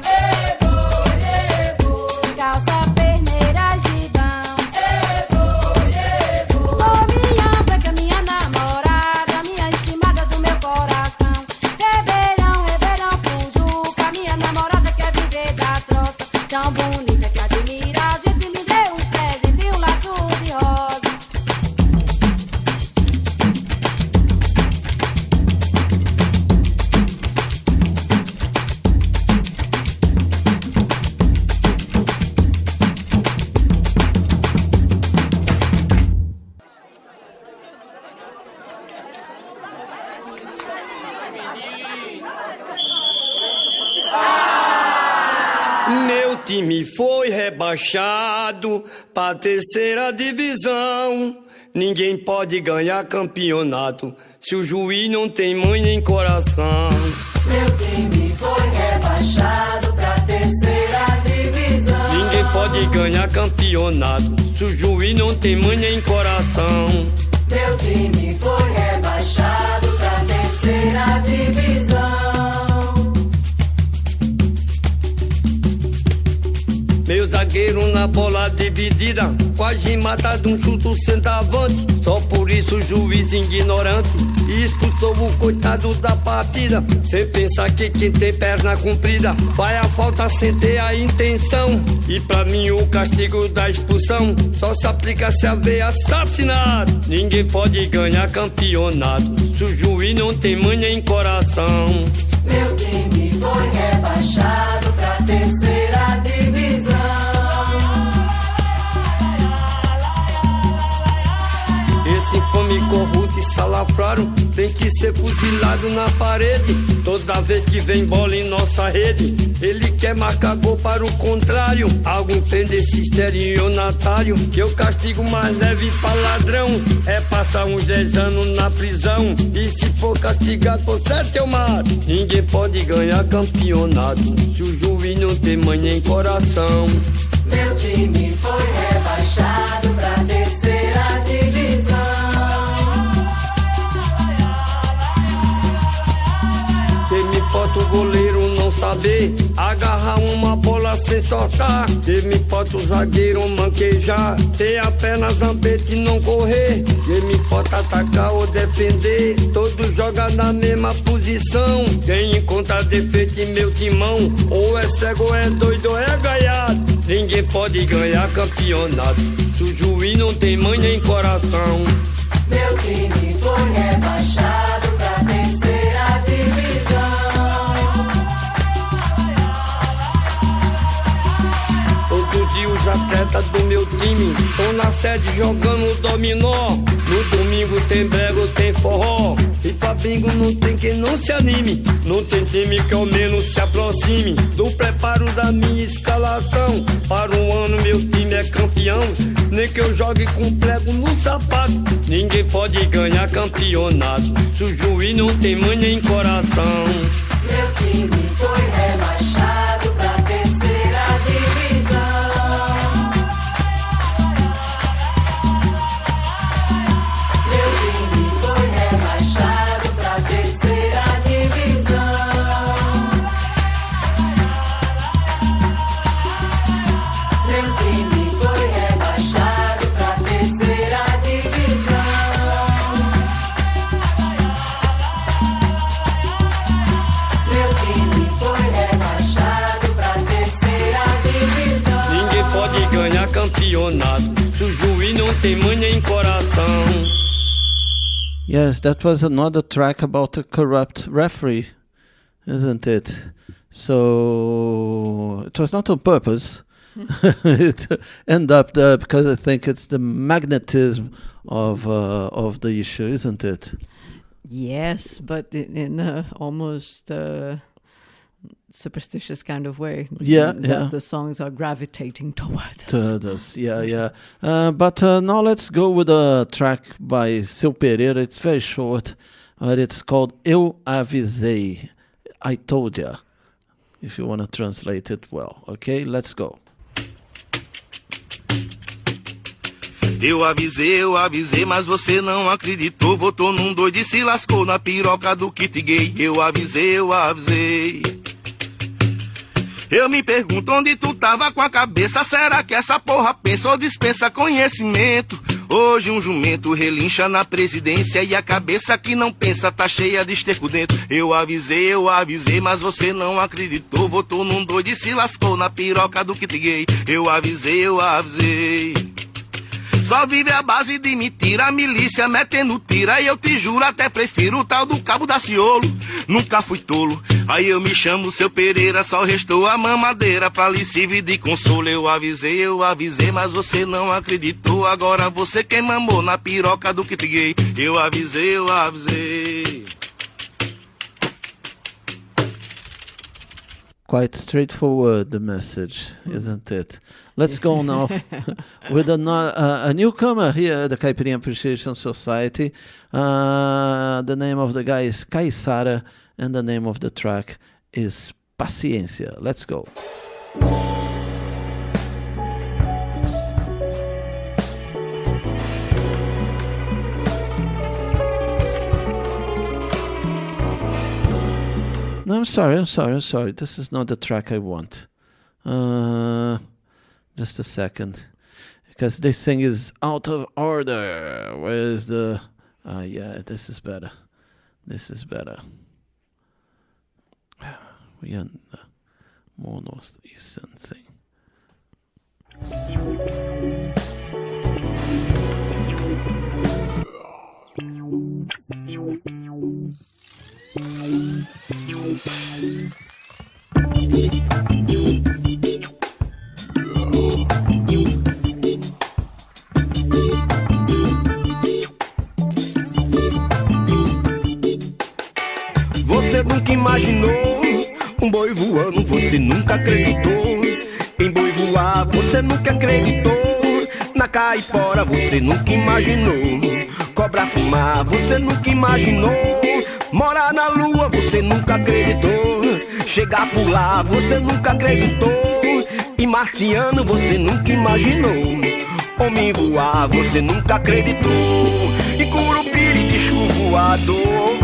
calça, perneira, gibão. Oh minha branca, minha namorada, minha estimada do meu coração. Ribeirão, Pujuca, minha namorada quer viver da troça. Tão bonita que admira, a gente me deu um presente e um laço de rosa. Meu time foi rebaixado pra terceira divisão. Ninguém pode ganhar campeonato se o juiz não tem mãe nem coração. Meu time foi rebaixado pra terceira divisão. Ninguém pode ganhar campeonato se o juiz não tem mãe nem coração. Meu time foi rebaixado pra terceira divisão. Meu zagueiro na bola dividida quase mata de um chuto centavante. Só por isso o juiz ignorante expulsou o coitado da partida. Cê pensa que quem tem perna comprida vai a falta sem ter a intenção. E pra mim o castigo da expulsão só se aplica se haver assassinato. Ninguém pode ganhar campeonato se o juiz não tem mãe nem coração. Meu time foi rebaixado pra terceira divisão. Esse infame corrupto e salafrário tem que ser fuzilado na parede. Toda vez que vem bola em nossa rede, ele quer marcar gol para o contrário. Algum tem desse estelionatário que eu castigo mais leve pra ladrão. É passar uns 10 anos na prisão, e se for castigado por certo eu mato. Ninguém pode ganhar campeonato se o juiz não tem mãe nem coração. Meu time foi rebaixado pra terceira divisão. Que me importa o goleiro não saber agarrar uma bola sem soltar. Que me importa o zagueiro manquejar, ter apenas zambete e não correr. Que me importa atacar ou defender, todos jogam na mesma posição. Quem encontra defeito em meu timão, ou é cego, ou é doido, ou é gaiado. Ninguém pode ganhar campeonato se o juiz não tem mãe nem coração. Meu time foi rebaixado pra terceira divisão. Todo dia os atletas atleta do meu time estão na sede jogando dominó. No domingo tem brego, tem forró, e pra bingo não tem quem não se anime. Não tem time que ao menos se aproxime do preparo da minha escalação. Para um ano meu time é campeão, nem que eu jogue com prego no sapato. Ninguém pode ganhar campeonato se o juiz não tem manha em coração. Meu time foi rebaixado pra terceira divisão. Meu time foi rebaixado pra terceira divisão. Meu time foi rebaixado pra terceira divisão. Meu time foi rebaixado pra terceira divisão. Ninguém pode ganhar campeonato se o juiz não tem manha em coração. Yes, that was another track about a corrupt referee, isn't it? So it was not on purpose. It ended up there because I think it's the magnetism of the issue, isn't it? Yes, but in a almost superstitious kind of way. Yeah, that yeah. The songs are gravitating towards us. Yeah. But now let's go with a track by Seu Pereira. It's very short, but it's called Eu Avisei. I Told Ya, if you want to translate it well. Okay, let's go. Eu avisei, mas você não acreditou. Votou num doido e se lascou na piroca do kit gay. Eu avisei. Eu me pergunto onde tu tava com a cabeça. Será que essa porra pensa ou dispensa conhecimento? Hoje um jumento relincha na presidência e a cabeça que não pensa tá cheia de esterco dentro. Eu avisei, mas você não acreditou. Votou num doido e se lascou na piroca do kit gay. Eu avisei. Só vive a base de mentira, a milícia metendo tira. E eu te juro, até prefiro o tal do Cabo Daciolo. Nunca fui tolo, aí eu me chamo Seu Pereira. Só restou a mamadeira pra lhe servir de consolo. Eu avisei, mas você não acreditou. Agora você quem mamou na piroca do kit gay. Eu avisei. Quite straightforward, the message, isn't it? Let's go now with a newcomer here at the Caipirinha Appreciation Society. The name of the guy is Caissara, and the name of the track is Paciência. Let's go. No, I'm sorry. This is not the track I want. Just a second. Because this thing is out of order. Where is the... yeah, this is better. We are the more northeastern thing. Você nunca imaginou um boi voando, você nunca acreditou em boi voar, você nunca acreditou na caipora, você nunca imaginou cobra fumar, você nunca imaginou morar na lua, você nunca acreditou chegar por lá, você nunca acreditou em marciano, você nunca imaginou homem voar, você nunca acreditou em curupira, disco voador.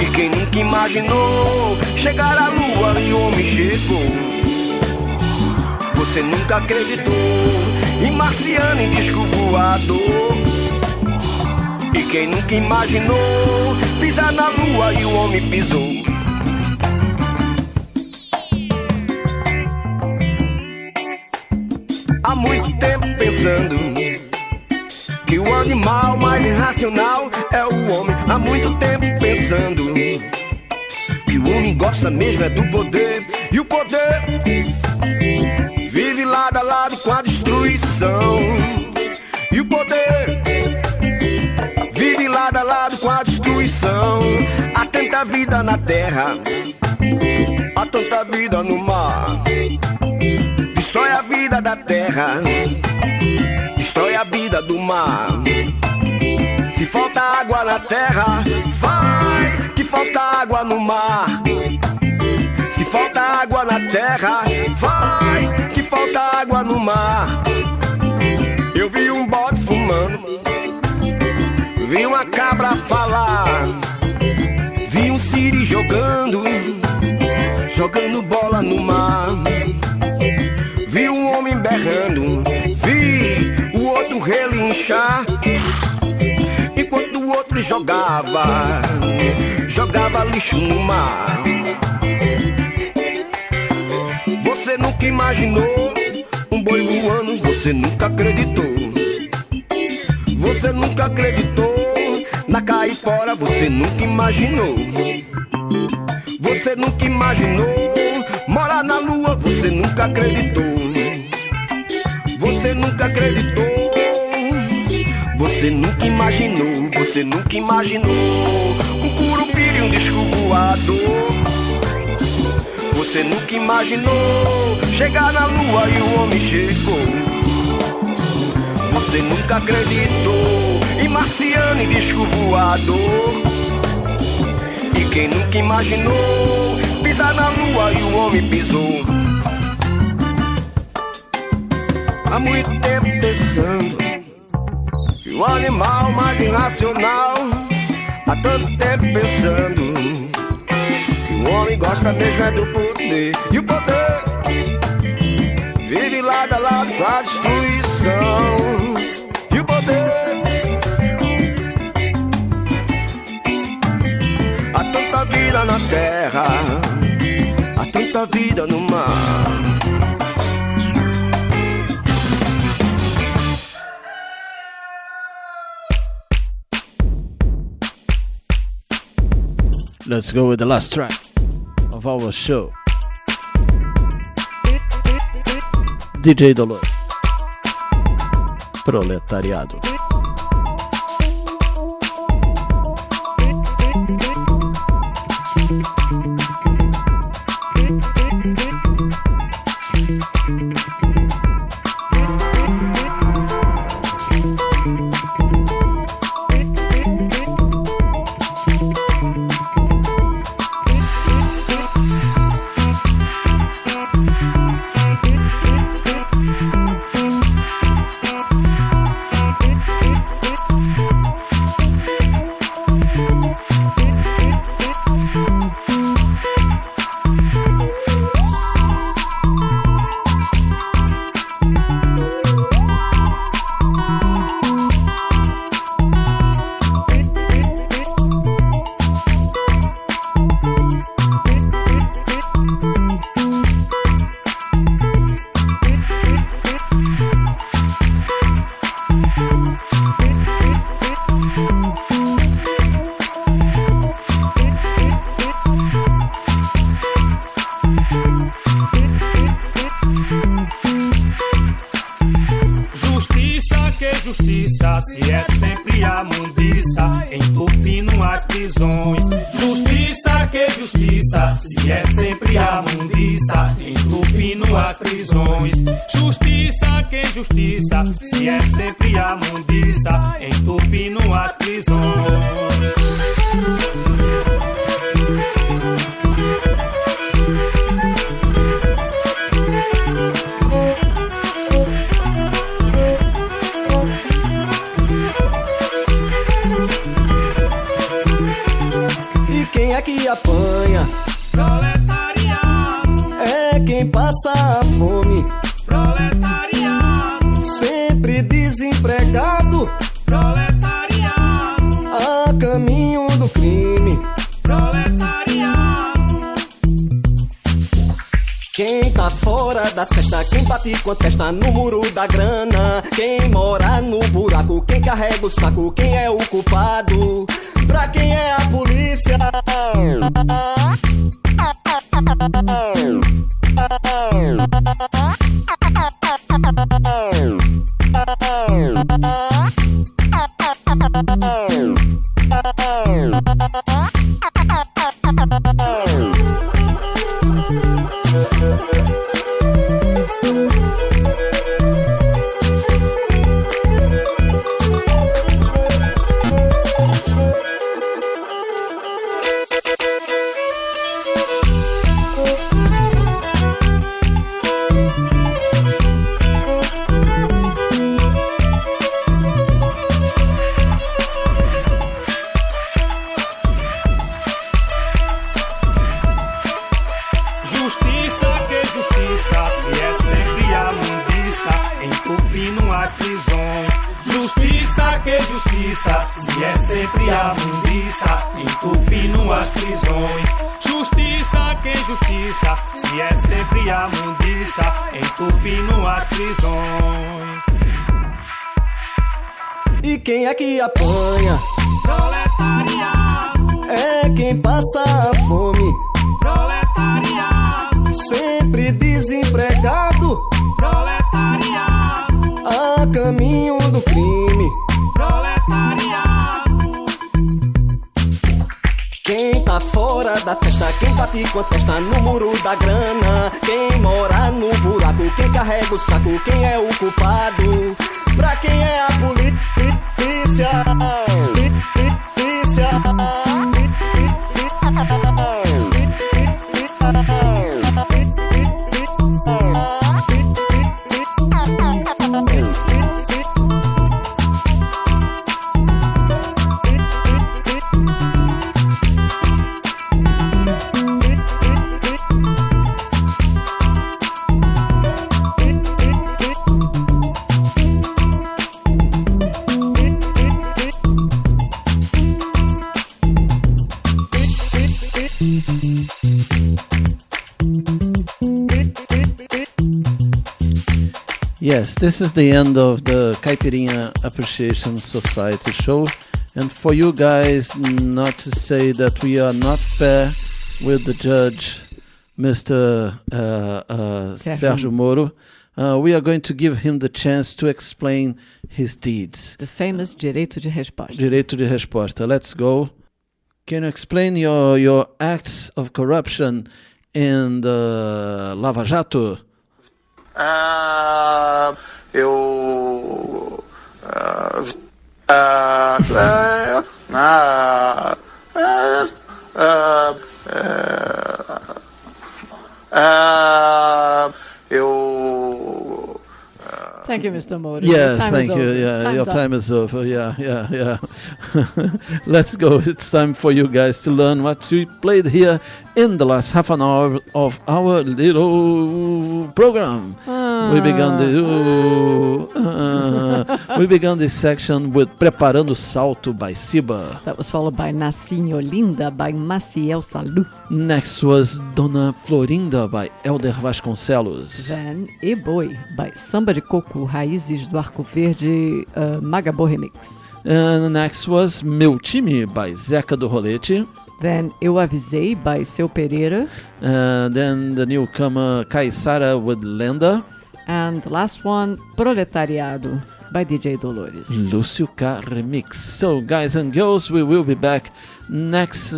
E quem nunca imaginou chegar à lua e o homem chegou. Você nunca acreditou em marciano e disco voador. E quem nunca imaginou pisar na lua e o homem pisou. Há muito tempo pensando que o animal mais irracional é o homem. Há muito tempo pensando que o homem gosta mesmo é do poder. E o poder vive lado a lado com a destruição. E o poder vive lado a lado com a destruição. Há tanta vida na terra, há tanta vida no mar. Destrói a vida da terra, destrói a vida do mar. Se falta água na terra, vai que falta água no mar. Se falta água na terra, vai que falta água no mar. Eu vi um bode fumando, vi uma cabra falar, vi um siri jogando bola no mar. Vi um homem berrando, vi o outro relinchar, enquanto o outro jogava lixo no mar. Você nunca imaginou um boi voando, você nunca acreditou. Você nunca acreditou na caipora, você nunca imaginou. Você nunca imaginou morar na lua, você nunca acreditou. Você nunca acreditou. Você nunca imaginou, você nunca imaginou um curupira e um disco voador. Você nunca imaginou chegar na lua e o homem chegou. Você nunca acreditou em marciano e disco voador. E quem nunca imaginou pisar na lua e o homem pisou. Há muito tempo pensando que o animal mais irracional. Há tanto tempo pensando que o homem gosta mesmo é do poder. E o poder vive lado a lado com a destruição. E o poder, há tanta vida na terra, há tanta vida no mar. Let's go with the last track of our show. DJ Dolor, Proletariado. Justiça, se é sempre a mundiça, entupindo as prisões. Justiça, que justiça, se é sempre a mundiça, entupindo as prisões. Justiça, que justiça, se é sempre a mundiça, entupindo as prisões. Quem é que apanha? Proletariado. É quem passa a fome. Proletariado. Sempre desempregado. Proletariado. A caminho do crime. Proletariado. Quem tá fora da festa, quem bate com a testa no muro da grana. Quem mora no buraco, quem carrega o saco, quem é o culpado. Pra quem é a polícia? entupino as prisões. Justiça, que justiça, se é sempre a mundiça, entupino as prisões. Justiça, que justiça, se é sempre a mundiça, entupino as prisões. E quem é que apanha? Proletariado. É quem passa a fome. Proletariado. Sempre desempregado. Proletariado. A caminho do crime. Proletariado. Quem tá fora da festa, quem bate com a testa no muro da grana. Quem mora no buraco, quem carrega o saco, quem é o culpado. Pra quem é a polícia? Yes, this is the end of the Caipirinha Appreciation Society show. And for you guys not to say that we are not fair with the judge, Mr. Sérgio Moro, we are going to give him the chance to explain his deeds. The famous direito de resposta. Direito de resposta. Let's go. Can you explain your acts of corruption in the Lava Jato? Thank you, Mr. Moro. Yes, thank you. Yeah, your time is over. Yeah. Let's go. It's time for you guys to learn what we played here in the last half an hour of our little program. We began this section with Preparando Salto by Siba. That was followed by Nasci Olinda by Maciel Salud. Next was Dona Florinda by Elder Vasconcelos. Then E Boi by Samba de Coco, Raízes do Arco Verde, Magabo Remix. And next was Meu Time by Zeca do Rolete. Then Eu Avisei by Seu Pereira. Then the newcomer Caissara with Lenda. And the last one, Proletariado by DJ Dolores. Lúcio K Remix. So guys and girls, we will be back next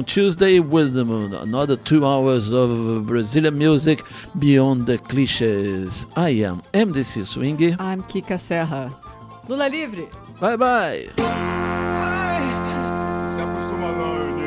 Tuesday with another 2 hours of Brazilian music beyond the clichés. I am MDC Swing. I'm Kika Serra. Lula livre. Bye bye. Se acostuma não,